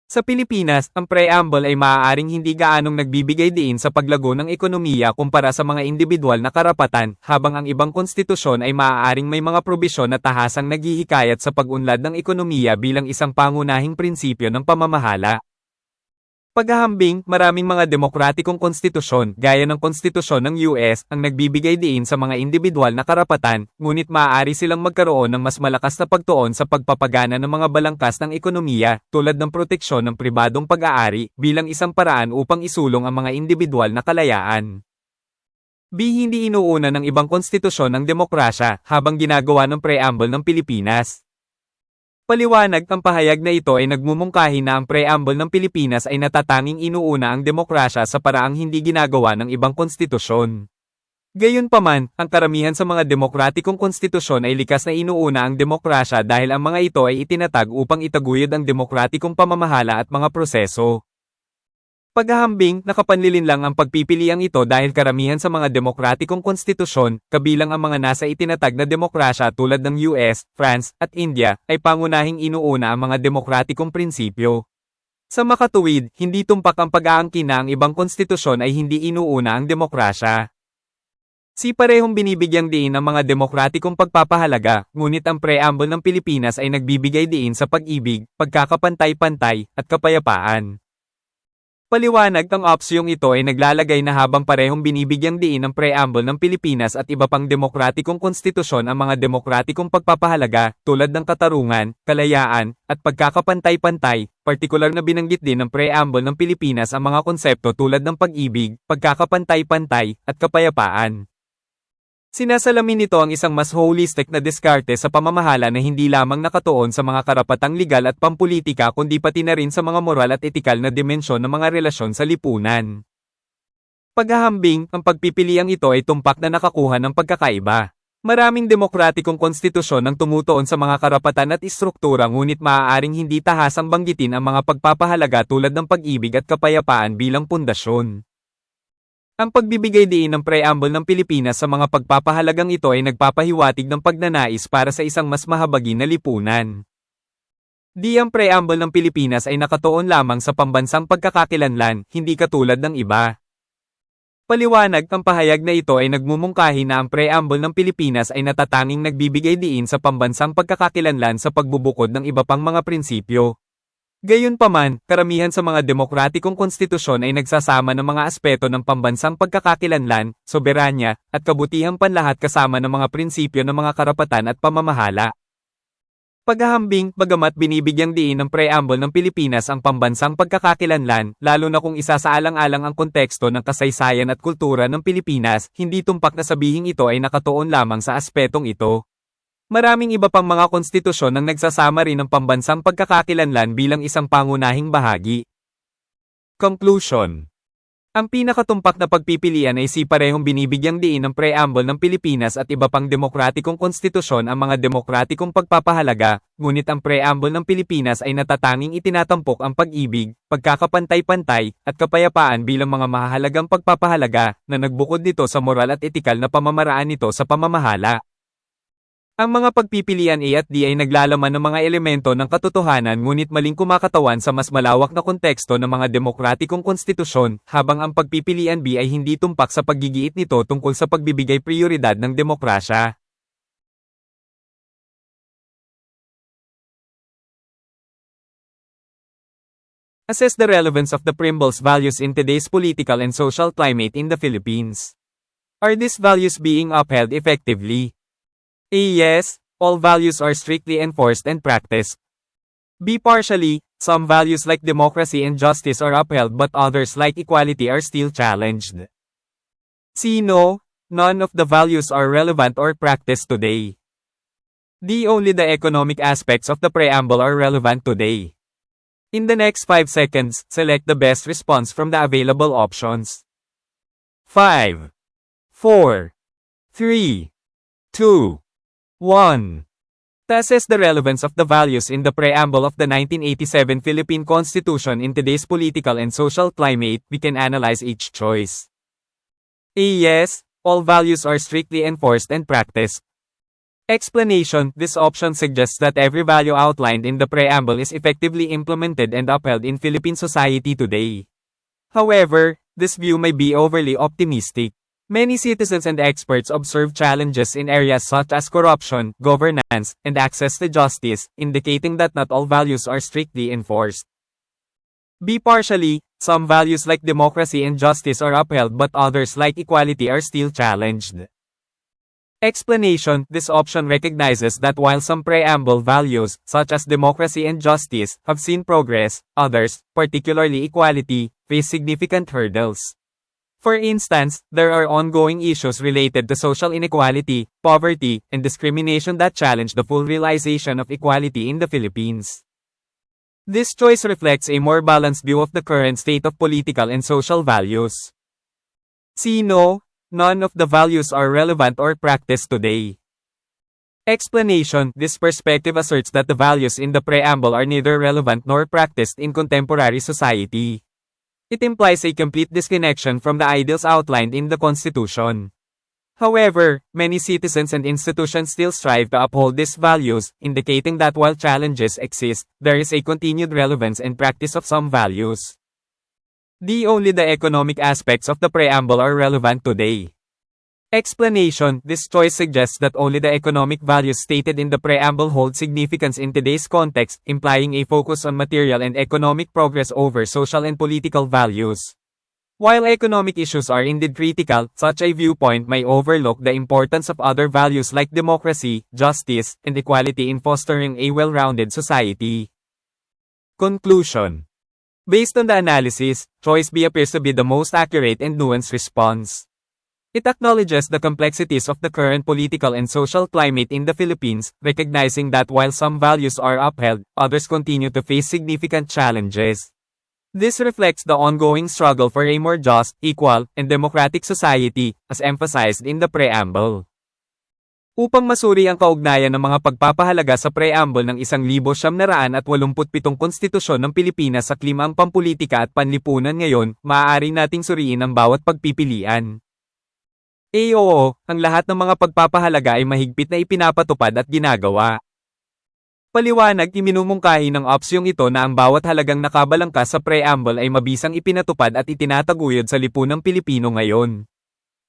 [SPEAKER 3] Sa Pilipinas, ang preamble ay maaaring hindi gaanong nagbibigay diin sa paglago ng ekonomiya kumpara sa mga individual na karapatan, habang ang ibang konstitusyon ay maaaring may mga probisyon na tahasang naghihikayat sa pag-unlad ng ekonomiya bilang isang pangunahing prinsipyo ng pamamahala. Paghahambing, maraming mga demokratikong konstitusyon, gaya ng konstitusyon ng US, ang nagbibigay diin sa mga individual na karapatan, ngunit maaari silang magkaroon ng mas malakas na pagtuon sa pagpapagana ng mga balangkas ng ekonomiya, tulad ng proteksyon ng pribadong pag-aari, bilang isang paraan upang isulong ang mga individual na kalayaan. Hindi inuuna ng ibang konstitusyon ang demokrasya, habang ginagawa ng preamble ng Pilipinas. Paliwanag: ang pahayag na ito ay nagmumungkahi na ang preamble ng Pilipinas ay natatanging inuuna ang demokrasya sa paraang hindi ginagawa ng ibang konstitusyon. Gayunpaman, ang karamihan sa mga demokratikong konstitusyon ay likas na inuuna ang demokrasya dahil ang mga ito ay itinatag upang itaguyod ang demokratikong pamamahala at mga proseso. Paghahambing, nakapanlilin lang ang pagpipiliang ito dahil karamihan sa mga demokratikong konstitusyon, kabilang ang mga nasa itinatag na demokrasya tulad ng US, France, at India, ay pangunahing inuuna ang mga demokratikong prinsipyo. Sa makatuwid, hindi tumpak ang pag-aangkin na ang ibang konstitusyon ay hindi inuuna ang demokrasya. Parehong binibigyang diin ang mga demokratikong pagpapahalaga, ngunit ang preamble ng Pilipinas ay nagbibigay diin sa pag-ibig, pagkakapantay-pantay, at kapayapaan. Paliwanag, ang opsyong ito ay naglalagay na habang parehong binibigyang diin ang preamble ng Pilipinas at iba pang demokratikong konstitusyon ang mga demokratikong pagpapahalaga, tulad ng katarungan, kalayaan, at pagkakapantay-pantay, partikular na binanggit din ng preamble ng Pilipinas ang mga konsepto tulad ng pag-ibig, pagkakapantay-pantay, at kapayapaan. Sinasalamin nito ang isang mas holistic na diskarte sa pamamahala na hindi lamang nakatuon sa mga karapatang legal at pampulitika kundi pati na rin sa mga moral at etikal na dimensyon ng mga relasyon sa lipunan. Paghahambing, ang pagpipiliang ito ay tumpak na nakakuha ng pagkakaiba. Maraming demokratikong konstitusyon ang tumutuon sa mga karapatan at istruktura ngunit maaaring hindi tahasang banggitin ang mga pagpapahalaga tulad ng pag-ibig at kapayapaan bilang pundasyon. Ang pagbibigay diin ng preamble ng Pilipinas sa mga pagpapahalagang ito ay nagpapahiwatig ng pagnanais para sa isang mas mahabagin na lipunan. Di ang preamble ng Pilipinas ay nakatuon lamang sa pambansang pagkakakilanlan, hindi katulad ng iba. Paliwanag, ang pahayag na ito ay nagmumungkahi na ang preamble ng Pilipinas ay natatanging nagbibigay diin sa pambansang pagkakakilanlan sa pagbubukod ng iba pang mga prinsipyo. Gayunpaman, karamihan sa mga demokratikong konstitusyon ay nagsasama ng mga aspeto ng pambansang pagkakakilanlan, soberanya, at kabutihang panlahat kasama ng mga prinsipyo ng mga karapatan at pamamahala. Paghahambing, bagamat binibigyang diin ng preamble ng Pilipinas ang pambansang pagkakakilanlan, lalo na kung isasaalang-alang ang konteksto ng kasaysayan at kultura ng Pilipinas, hindi tumpak na sabihing ito ay nakatuon lamang sa aspetong ito. Maraming iba pang mga konstitusyon ang nagsasama rin ng pambansang pagkakakilanlan bilang isang pangunahing bahagi. Conclusion. Ang pinakatumpak na pagpipilian ay parehong binibigyang diin ng preamble ng Pilipinas at iba pang demokratikong konstitusyon ang mga demokratikong pagpapahalaga, ngunit ang preamble ng Pilipinas ay natatanging itinatampok ang pag-ibig, pagkakapantay-pantay, at kapayapaan bilang mga mahahalagang pagpapahalaga na nagbukod nito sa moral at etikal na pamamaraan nito sa pamamahala. Ang mga pagpipilian A at D ay naglalaman ng mga elemento ng katotohanan ngunit maling kumakatawan sa mas malawak na konteksto ng mga demokratikong konstitusyon, habang ang pagpipilian B ay hindi tumpak sa paggigiit nito tungkol sa pagbibigay prioridad ng demokrasya. Assess the relevance of the Primbles values in today's political and social climate in the Philippines. Are these values being upheld effectively? A. Yes, all values are strictly enforced and practiced. B. Partially, some values like democracy and justice are upheld but others like equality are still challenged. C. No, none of the values are relevant or practiced today. D. Only the economic aspects of the preamble are relevant today. In the next 5 seconds, select the best response from the available options. 5, 4, 3, 2, 1. To assess the relevance of the values in the preamble of the 1987 Philippine Constitution in today's political and social climate, we can analyze each choice. A. Yes, all values are strictly enforced and practiced. Explanation: this option suggests that every value outlined in the preamble is effectively implemented and upheld in Philippine society today. However, this view may be overly optimistic. Many citizens and experts observe challenges in areas such as corruption, governance, and access to justice, indicating that not all values are strictly enforced. B. Partially, some values like democracy and justice are upheld but others like equality are still challenged. Explanation: this option recognizes that while some preamble values, such as democracy and justice, have seen progress, others, particularly equality, face significant hurdles. For instance, there are ongoing issues related to social inequality, poverty, and discrimination that challenge the full realization of equality in the Philippines. This choice reflects a more balanced view of the current state of political and social values. C. No, none of the values are relevant or practiced today. Explanation: this perspective asserts that the values in the preamble are neither relevant nor practiced in contemporary society. It implies a complete disconnection from the ideals outlined in the Constitution. However, many citizens and institutions still strive to uphold these values, indicating that while challenges exist, there is a continued relevance and practice of some values. Only the economic aspects of the preamble are relevant today. Explanation: this choice suggests that only the economic values stated in the preamble hold significance in today's context, implying a focus on material and economic progress over social and political values. While economic issues are indeed critical, such a viewpoint may overlook the importance of other values like democracy, justice, and equality in fostering a well-rounded society. Conclusion: based on the analysis, choice B appears to be the most accurate and nuanced response. It acknowledges the complexities of the current political and social climate in the Philippines, recognizing that while some values are upheld, others continue to face significant challenges. This reflects the ongoing struggle for a more just, equal, and democratic society, as emphasized in the preamble. Upang masuri ang kaugnayan ng mga pagpapahalaga sa preamble ng 1987 konstitusyon ng Pilipinas sa klimaang pampulitika at panlipunan ngayon, maaari nating suriin ang bawat pagpipilian. Oo, ang lahat ng mga pagpapahalaga ay mahigpit na ipinapatupad at ginagawa. Paliwanag, iminumungkahi ng opsyong ito na ang bawat halagang nakabalangkas sa preamble ay mabisang ipinatupad at itinataguyod sa lipunang Pilipino ngayon.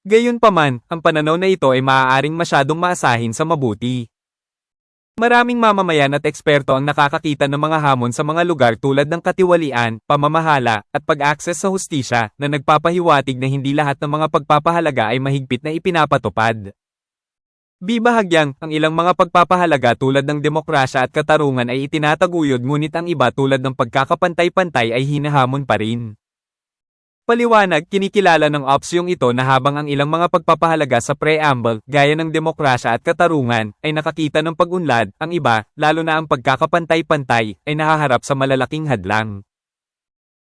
[SPEAKER 3] Gayunpaman, ang pananaw na ito ay maaaring masyadong maasahin sa mabuti. Maraming mamamayan at eksperto ang nakakakita ng mga hamon sa mga lugar tulad ng katiwalian, pamamahala, at pag-akses sa hustisya, na nagpapahiwatig na hindi lahat ng mga pagpapahalaga ay mahigpit na ipinapatupad. Bahagyang, ang ilang mga pagpapahalaga tulad ng demokrasya at katarungan ay itinataguyod, ngunit ang iba tulad ng pagkakapantay-pantay ay hinahamon pa rin. Paliwanag, kinikilala ng opsyong ito na habang ang ilang mga pagpapahalaga sa preamble, gaya ng demokrasya at katarungan, ay nakakita ng pag-unlad, ang iba, lalo na ang pagkakapantay-pantay, ay nahaharap sa malalaking hadlang.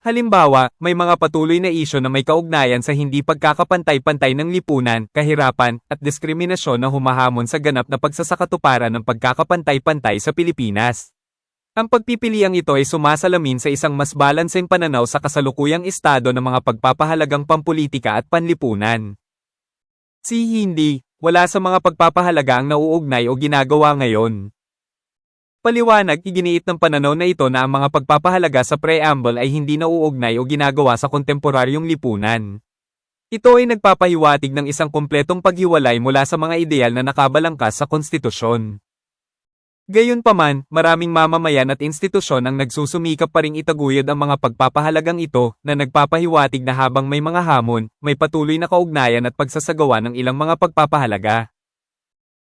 [SPEAKER 3] Halimbawa, may mga patuloy na isyu na may kaugnayan sa hindi pagkakapantay-pantay ng lipunan, kahirapan, at diskriminasyon na humahamon sa ganap na pagsasakatuparan ng pagkakapantay-pantay sa Pilipinas. Ang pagpipiliang ito ay sumasalamin sa isang mas balanseng pananaw sa kasalukuyang estado ng mga pagpapahalagang pampulitika at panlipunan. Hindi, wala sa mga pagpapahalaga ang nauugnay o ginagawa ngayon. Paliwanag, iginiit ng pananaw na ito na ang mga pagpapahalaga sa preamble ay hindi nauugnay o ginagawa sa kontemporaryong lipunan. Ito ay nagpapahiwatig ng isang kumpletong paghiwalay mula sa mga ideal na nakabalangkas sa konstitusyon. Gayunpaman, maraming mamamayan at institusyon ang nagsusumikap pa ring itaguyod ang mga pagpapahalagang ito, na nagpapahiwatig na habang may mga hamon, may patuloy na kaugnayan at pagsasagawa ng ilang mga pagpapahalaga.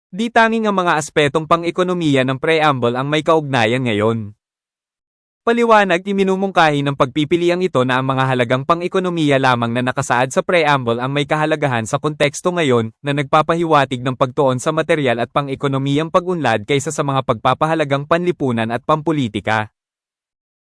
[SPEAKER 3] Di tanging ang mga aspetong pang-ekonomiya ng preamble ang may kaugnayan ngayon. Paliwanag, iminumungkahi ng pagpipiliang ito na ang mga halagang pang-ekonomiya lamang na nakasaad sa preamble ang may kahalagahan sa konteksto ngayon, na nagpapahiwatig ng pagtuon sa materyal at pang-ekonomiyang pag-unlad kaysa sa mga pagpapahalagang panlipunan at pampulitika.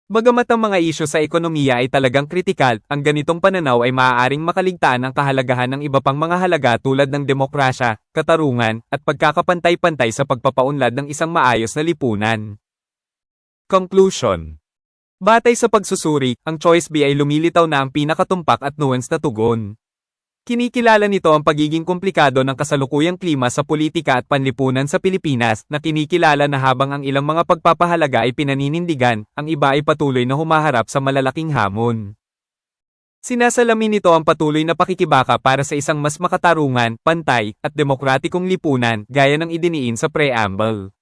[SPEAKER 3] Bagamat ang mga isyu sa ekonomiya ay talagang kritikal, ang ganitong pananaw ay maaaring makaligtaan ang kahalagahan ng iba pang mga halaga tulad ng demokrasya, katarungan, at pagkakapantay-pantay sa pagpapaunlad ng isang maayos na lipunan. Conclusion: batay sa pagsusuri, ang Choice B ay lumilitaw na ang pinakatumpak at nuanced na tugon. Kinikilala nito ang pagiging komplikado ng kasalukuyang klima sa politika at panlipunan sa Pilipinas, na kinikilala na habang ang ilang mga pagpapahalaga ay pinaninindigan, ang iba ay patuloy na humaharap sa malalaking hamon. Sinasalamin nito ang patuloy na pakikibaka para sa isang mas makatarungan, pantay, at demokratikong lipunan, gaya ng idiniin sa preamble.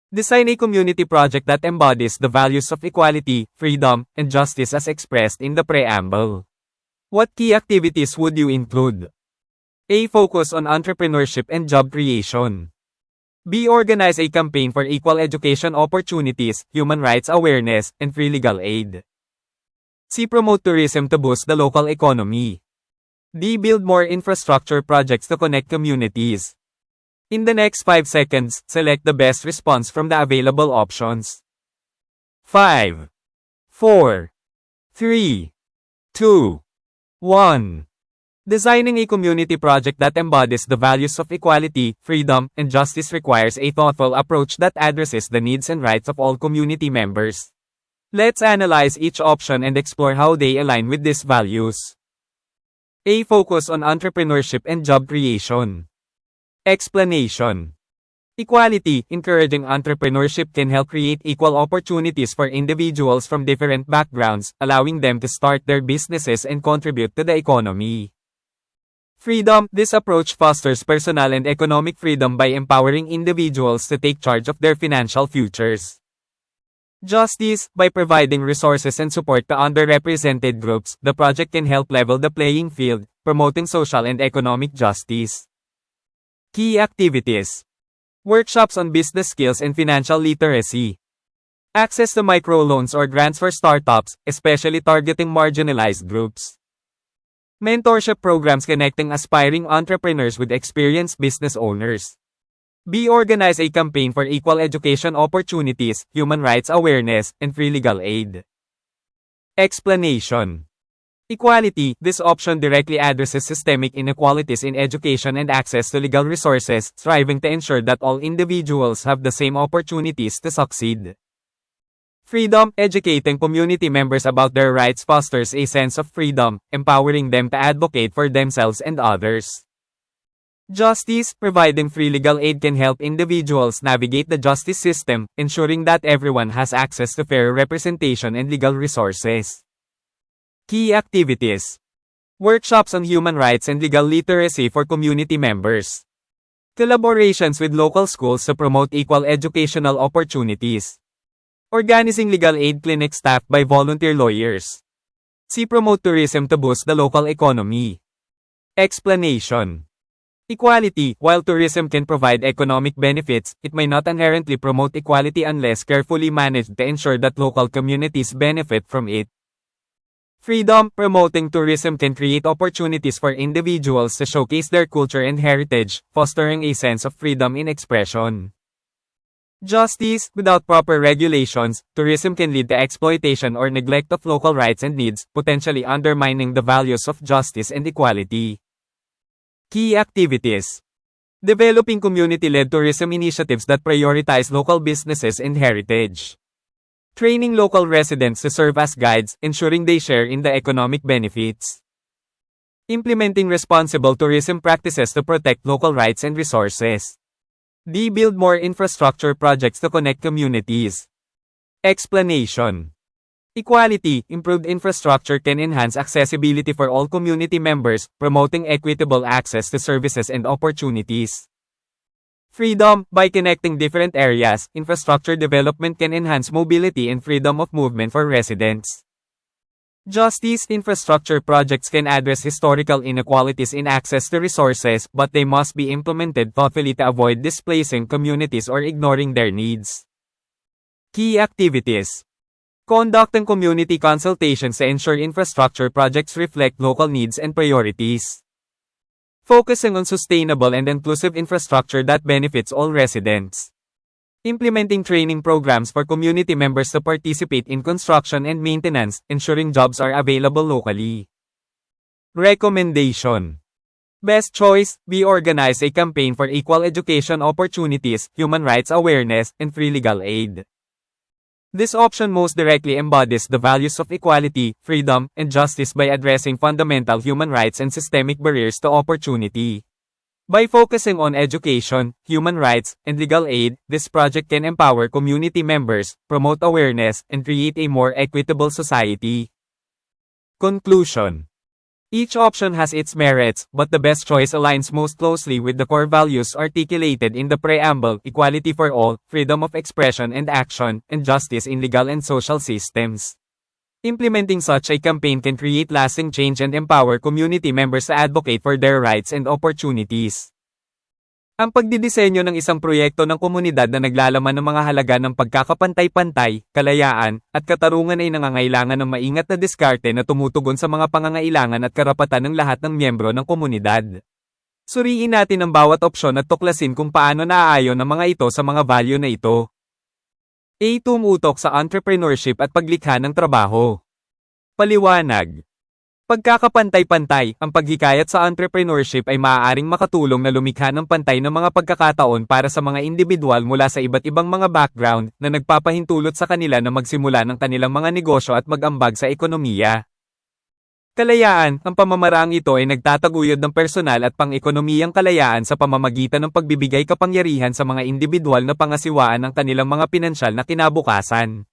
[SPEAKER 3] Design a community project that embodies the values of equality, freedom, and justice as expressed in the preamble. What key activities would you include? A. Focus on entrepreneurship and job creation. B. Organize a campaign for equal education opportunities, human rights awareness, and free legal aid. C. Promote tourism to boost the local economy. D. Build more infrastructure projects to connect communities. In the next 5 seconds, select the best response from the available options. 5, 4, 3, 2, 1. Designing a community project that embodies the values of equality, freedom, and justice requires a thoughtful approach that addresses the needs and rights of all community members. Let's analyze each option and explore how they align with these values. A. Focus on entrepreneurship and job creation. Explanation. Equality, encouraging entrepreneurship can help create equal opportunities for individuals from different backgrounds, allowing them to start their businesses and contribute to the economy. Freedom, this approach fosters personal and economic freedom by empowering individuals to take charge of their financial futures. Justice, by providing resources and support to underrepresented groups, the project can help level the playing field, promoting social and economic justice. Key activities. Workshops on business skills and financial literacy. Access to microloans or grants for startups, especially targeting marginalized groups. Mentorship programs connecting aspiring entrepreneurs with experienced business owners. B. Organize a campaign for equal education opportunities, human rights awareness, and free legal aid. Explanation. Equality, this option directly addresses systemic inequalities in education and access to legal resources, striving to ensure that all individuals have the same opportunities to succeed. Freedom, educating community members about their rights fosters a sense of freedom, empowering them to advocate for themselves and others. Justice, providing free legal aid can help individuals navigate the justice system, ensuring that everyone has access to fair representation and legal resources. Key activities. Workshops on human rights and legal literacy for community members. Collaborations with local schools to promote equal educational opportunities. Organizing legal aid clinics staffed by volunteer lawyers. C. Promote tourism to boost the local economy. Explanation. Equality, while tourism can provide economic benefits, it may not inherently promote equality unless carefully managed to ensure that local communities benefit from it. Freedom, promoting tourism can create opportunities for individuals to showcase their culture and heritage, fostering a sense of freedom in expression. Justice, without proper regulations, tourism can lead to exploitation or neglect of local rights and needs, potentially undermining the values of justice and equality. Key activities. Developing community-led tourism initiatives that prioritize local businesses and heritage. Training local residents to serve as guides, ensuring they share in the economic benefits. Implementing responsible tourism practices to protect local rights and resources. D. Build more infrastructure projects to connect communities. Explanation. Equality, improved infrastructure can enhance accessibility for all community members, promoting equitable access to services and opportunities. Freedom, by connecting different areas, infrastructure development can enhance mobility and freedom of movement for residents. Justice, infrastructure projects can address historical inequalities in access to resources, but they must be implemented thoughtfully to avoid displacing communities or ignoring their needs. Key activities. Conducting community consultations to ensure infrastructure projects reflect local needs and priorities. Focusing on sustainable and inclusive infrastructure that benefits all residents. Implementing training programs for community members to participate in construction and maintenance, ensuring jobs are available locally. Recommendation. Best choice, we organize a campaign for equal education opportunities, human rights awareness, and free legal aid. This option most directly embodies the values of equality, freedom, and justice by addressing fundamental human rights and systemic barriers to opportunity. By focusing on education, human rights, and legal aid, this project can empower community members, promote awareness, and create a more equitable society. Conclusion. Each option has its merits, but the best choice aligns most closely with the core values articulated in the preamble: equality for all, freedom of expression and action, and justice in legal and social systems. Implementing such a campaign can create lasting change and empower community members to advocate for their rights and opportunities. Ang pagdidisenyo ng isang proyekto ng komunidad na naglalaman ng mga halaga ng pagkakapantay-pantay, kalayaan, at katarungan ay nangangailangan ng maingat na diskarte na tumutugon sa mga pangangailangan at karapatan ng lahat ng miyembro ng komunidad. Suriin natin ang bawat opsyon at tuklasin kung paano naaayon ang mga ito sa mga value na ito. A. Tumutok sa entrepreneurship at paglikha ng trabaho. Paliwanag. Pagkakapantay-pantay, ang paghikayat sa entrepreneurship ay maaaring makatulong na lumikha ng pantay na mga pagkakataon para sa mga individual mula sa iba't ibang mga background na nagpapahintulot sa kanila na magsimula ng kanilang mga negosyo at mag-ambag sa ekonomiya. Kalayaan, ang pamamaraang ito ay nagtataguyod ng personal at pang-ekonomiyang kalayaan sa pamamagitan ng pagbibigay kapangyarihan sa mga individual na pangasiwaan ng kanilang mga pinansyal na kinabukasan.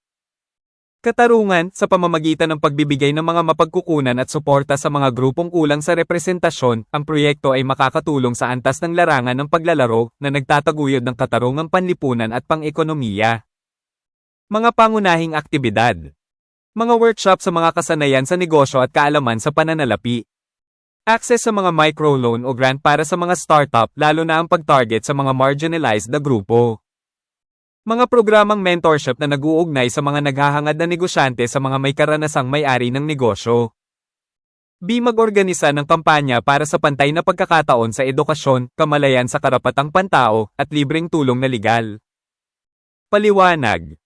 [SPEAKER 3] Katarungan, sa pamamagitan ng pagbibigay ng mga mapagkukunan at suporta sa mga grupong kulang sa representasyon, ang proyekto ay makakatulong sa antas ng larangan ng paglalaro na nagtataguyod ng katarungang panlipunan at pang-ekonomiya. Mga pangunahing aktibidad. Mga workshop sa mga kasanayan sa negosyo at kaalaman sa pananalapi. Access sa mga microloan o grant para sa mga startup lalo na ang pag-target sa mga marginalized na grupo. Mga programang mentorship na nag-uugnay sa mga naghahangad na negosyante sa mga may karanasang may-ari ng negosyo. B. Mag-organisa ng kampanya para sa pantay na pagkakataon sa edukasyon, kamalayan sa karapatang pantao, at libreng tulong na legal. Paliwanag.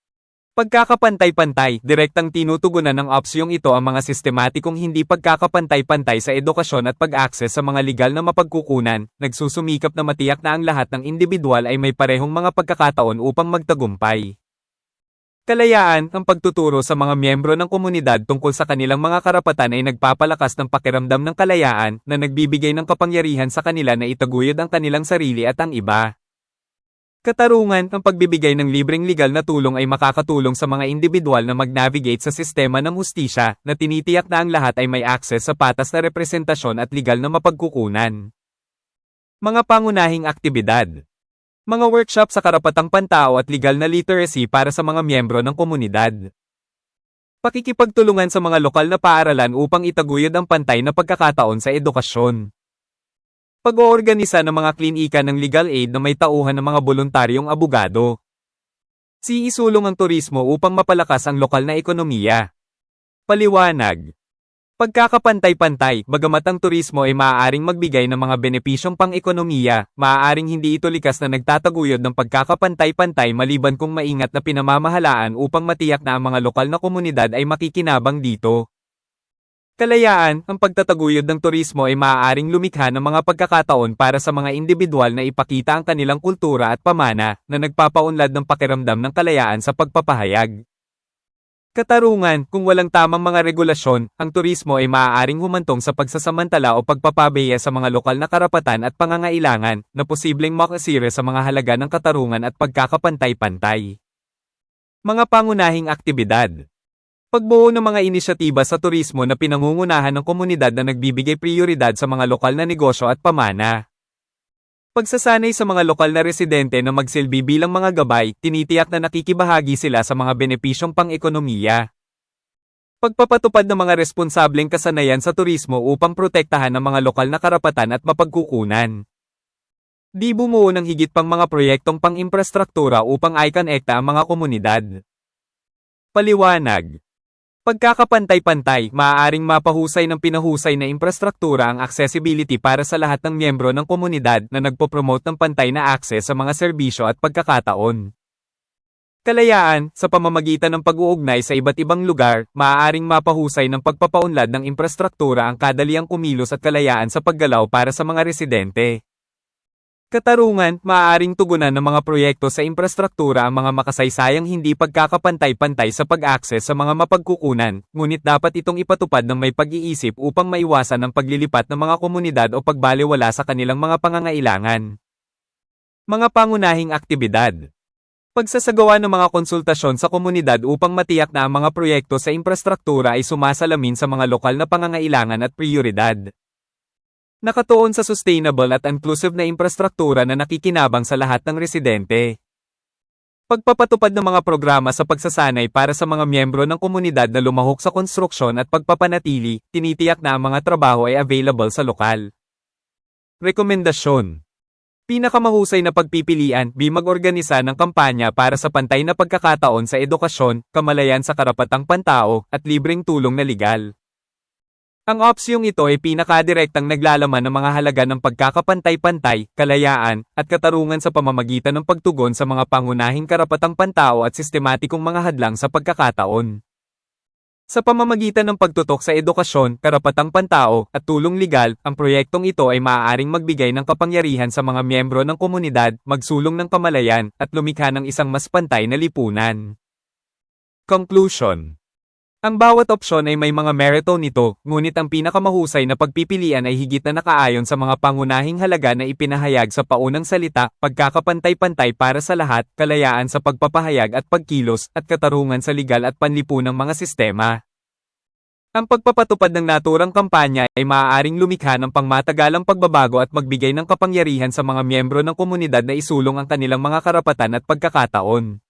[SPEAKER 3] Pagkakapantay-pantay, direktang tinutugunan ng opsyong ito ang mga sistematikong hindi pagkakapantay-pantay sa edukasyon at pag-access sa mga legal na mapagkukunan, nagsusumikap na matiyak na ang lahat ng individual ay may parehong mga pagkakataon upang magtagumpay. Kalayaan, ang pagtuturo sa mga miyembro ng komunidad tungkol sa kanilang mga karapatan ay nagpapalakas ng pakiramdam ng kalayaan na nagbibigay ng kapangyarihan sa kanila na itaguyod ang kanilang sarili at ang iba. Katarungan, ang pagbibigay ng libreng legal na tulong ay makakatulong sa mga individual na mag-navigate sa sistema ng hustisya na tinitiyak na ang lahat ay may access sa patas na representasyon at legal na mapagkukunan. Mga pangunahing aktibidad. Mga workshop sa karapatang pantao at legal na literacy para sa mga miyembro ng komunidad. Pakikipagtulungan sa mga lokal na paaralan upang itaguyod ang pantay na pagkakataon sa edukasyon. Pag-oorganisa ng mga klinika ng legal aid na may tauhan ng mga voluntaryong abogado. Isulong ang turismo upang mapalakas ang lokal na ekonomiya. Paliwanag. Pagkakapantay-pantay, bagamat ang turismo ay maaaring magbigay ng mga benepisyong pang-ekonomiya, maaaring hindi ito likas na nagtataguyod ng pagkakapantay-pantay maliban kung maingat na pinamamahalaan upang matiyak na ang mga lokal na komunidad ay makikinabang dito. Kalayaan, ang pagtataguyod ng turismo ay maaaring lumikha ng mga pagkakataon para sa mga individual na ipakita ang kanilang kultura at pamana na nagpapaunlad ng pakiramdam ng kalayaan sa pagpapahayag. Katarungan, kung walang tamang mga regulasyon, ang turismo ay maaaring humantong sa pagsasamantala o pagpapabeya sa mga lokal na karapatan at pangangailangan na posibleng makasira sa mga halaga ng katarungan at pagkakapantay-pantay. Mga pangunahing aktibidad. Pagbuo ng mga inisyatiba sa turismo na pinangungunahan ng komunidad na nagbibigay prioridad sa mga lokal na negosyo at pamana. Pagsasanay sa mga lokal na residente na magsilbi bilang mga gabay, tinitiyak na nakikibahagi sila sa mga benepisyong pang-ekonomiya. Pagpapatupad ng mga responsableng kasanayan sa turismo upang protektahan ang mga lokal na karapatan at mapagkukunan. Di bumuo ng higit pang mga proyektong pang-infrastruktura upang i-connecta ang mga komunidad. Paliwanag. Pagkakapantay-pantay, maaaring mapahusay ng pinahusay na infrastruktura ang accessibility para sa lahat ng miyembro ng komunidad na nagpopromote ng pantay na access sa mga serbisyo at pagkakataon. Kalayaan, sa pamamagitan ng pag-uugnay sa iba't ibang lugar, maaaring mapahusay ng pagpapaunlad ng infrastruktura ang kadaliang kumilos at kalayaan sa paggalaw para sa mga residente. Katarungan, maaaring tugunan ng mga proyekto sa infrastruktura ang mga makasaysayang hindi pagkakapantay-pantay sa pag-access sa mga mapagkukunan, ngunit dapat itong ipatupad ng may pag-iisip upang maiwasan ang paglilipat ng mga komunidad o pagbaliwala sa kanilang mga pangangailangan. Mga pangunahing aktibidad. Pagsasagawa ng mga konsultasyon sa komunidad upang matiyak na ang mga proyekto sa infrastruktura ay sumasalamin sa mga lokal na pangangailangan at prioridad. Nakatuon sa sustainable at inclusive na infrastruktura na nakikinabang sa lahat ng residente. Pagpapatupad ng mga programa sa pagsasanay para sa mga miyembro ng komunidad na lumahok sa konstruksyon at pagpapanatili, tinitiyak na ang mga trabaho ay available sa lokal. Rekomendasyon. Pinakamahusay na pagpipilian, mag-organisa ng kampanya para sa pantay na pagkakataon sa edukasyon, kamalayan sa karapatang pantao, at libreng tulong na legal. Ang opsyong ito ay pinakadirektang naglalaman ng mga halaga ng pagkakapantay-pantay, kalayaan, at katarungan sa pamamagitan ng pagtugon sa mga pangunahing karapatang pantao at sistematikong mga hadlang sa pagkakataon. Sa pamamagitan ng pagtutok sa edukasyon, karapatang pantao, at tulong legal, ang proyektong ito ay maaaring magbigay ng kapangyarihan sa mga miyembro ng komunidad, magsulong ng kamalayan, at lumikha ng isang mas pantay na lipunan. Conclusion. Ang bawat opsyon ay may mga merito nito, ngunit ang pinakamahusay na pagpipilian ay higit na nakaayon sa mga pangunahing halaga na ipinahayag sa paunang salita, pagkakapantay-pantay para sa lahat, kalayaan sa pagpapahayag at pagkilos, at katarungan sa legal at panlipunang mga sistema. Ang pagpapatupad ng naturang kampanya ay maaaring lumikha ng pangmatagalang pagbabago at magbigay ng kapangyarihan sa mga miyembro ng komunidad na isulong ang kanilang mga karapatan at pagkakataon.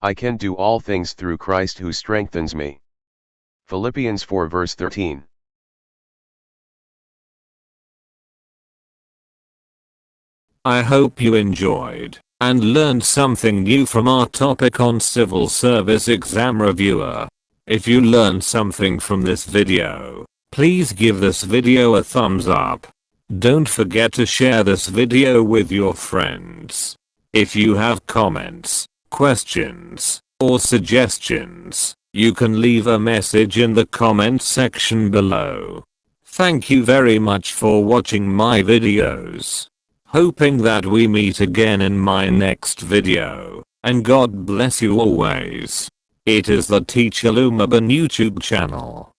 [SPEAKER 2] I can do all things through Christ who strengthens me. Philippians 4 verse 13.
[SPEAKER 1] I hope you enjoyed and learned something new from our topic on Civil Service Exam Reviewer. If you learned something from this video, please give this video a thumbs up. Don't forget to share this video with your friends. If you have comments, questions, or suggestions, you can leave a message in the comment section below. Thank you very much for watching my videos. Hoping that we meet again in my next video, and God bless you always. It is the Teacher Lumaban YouTube channel.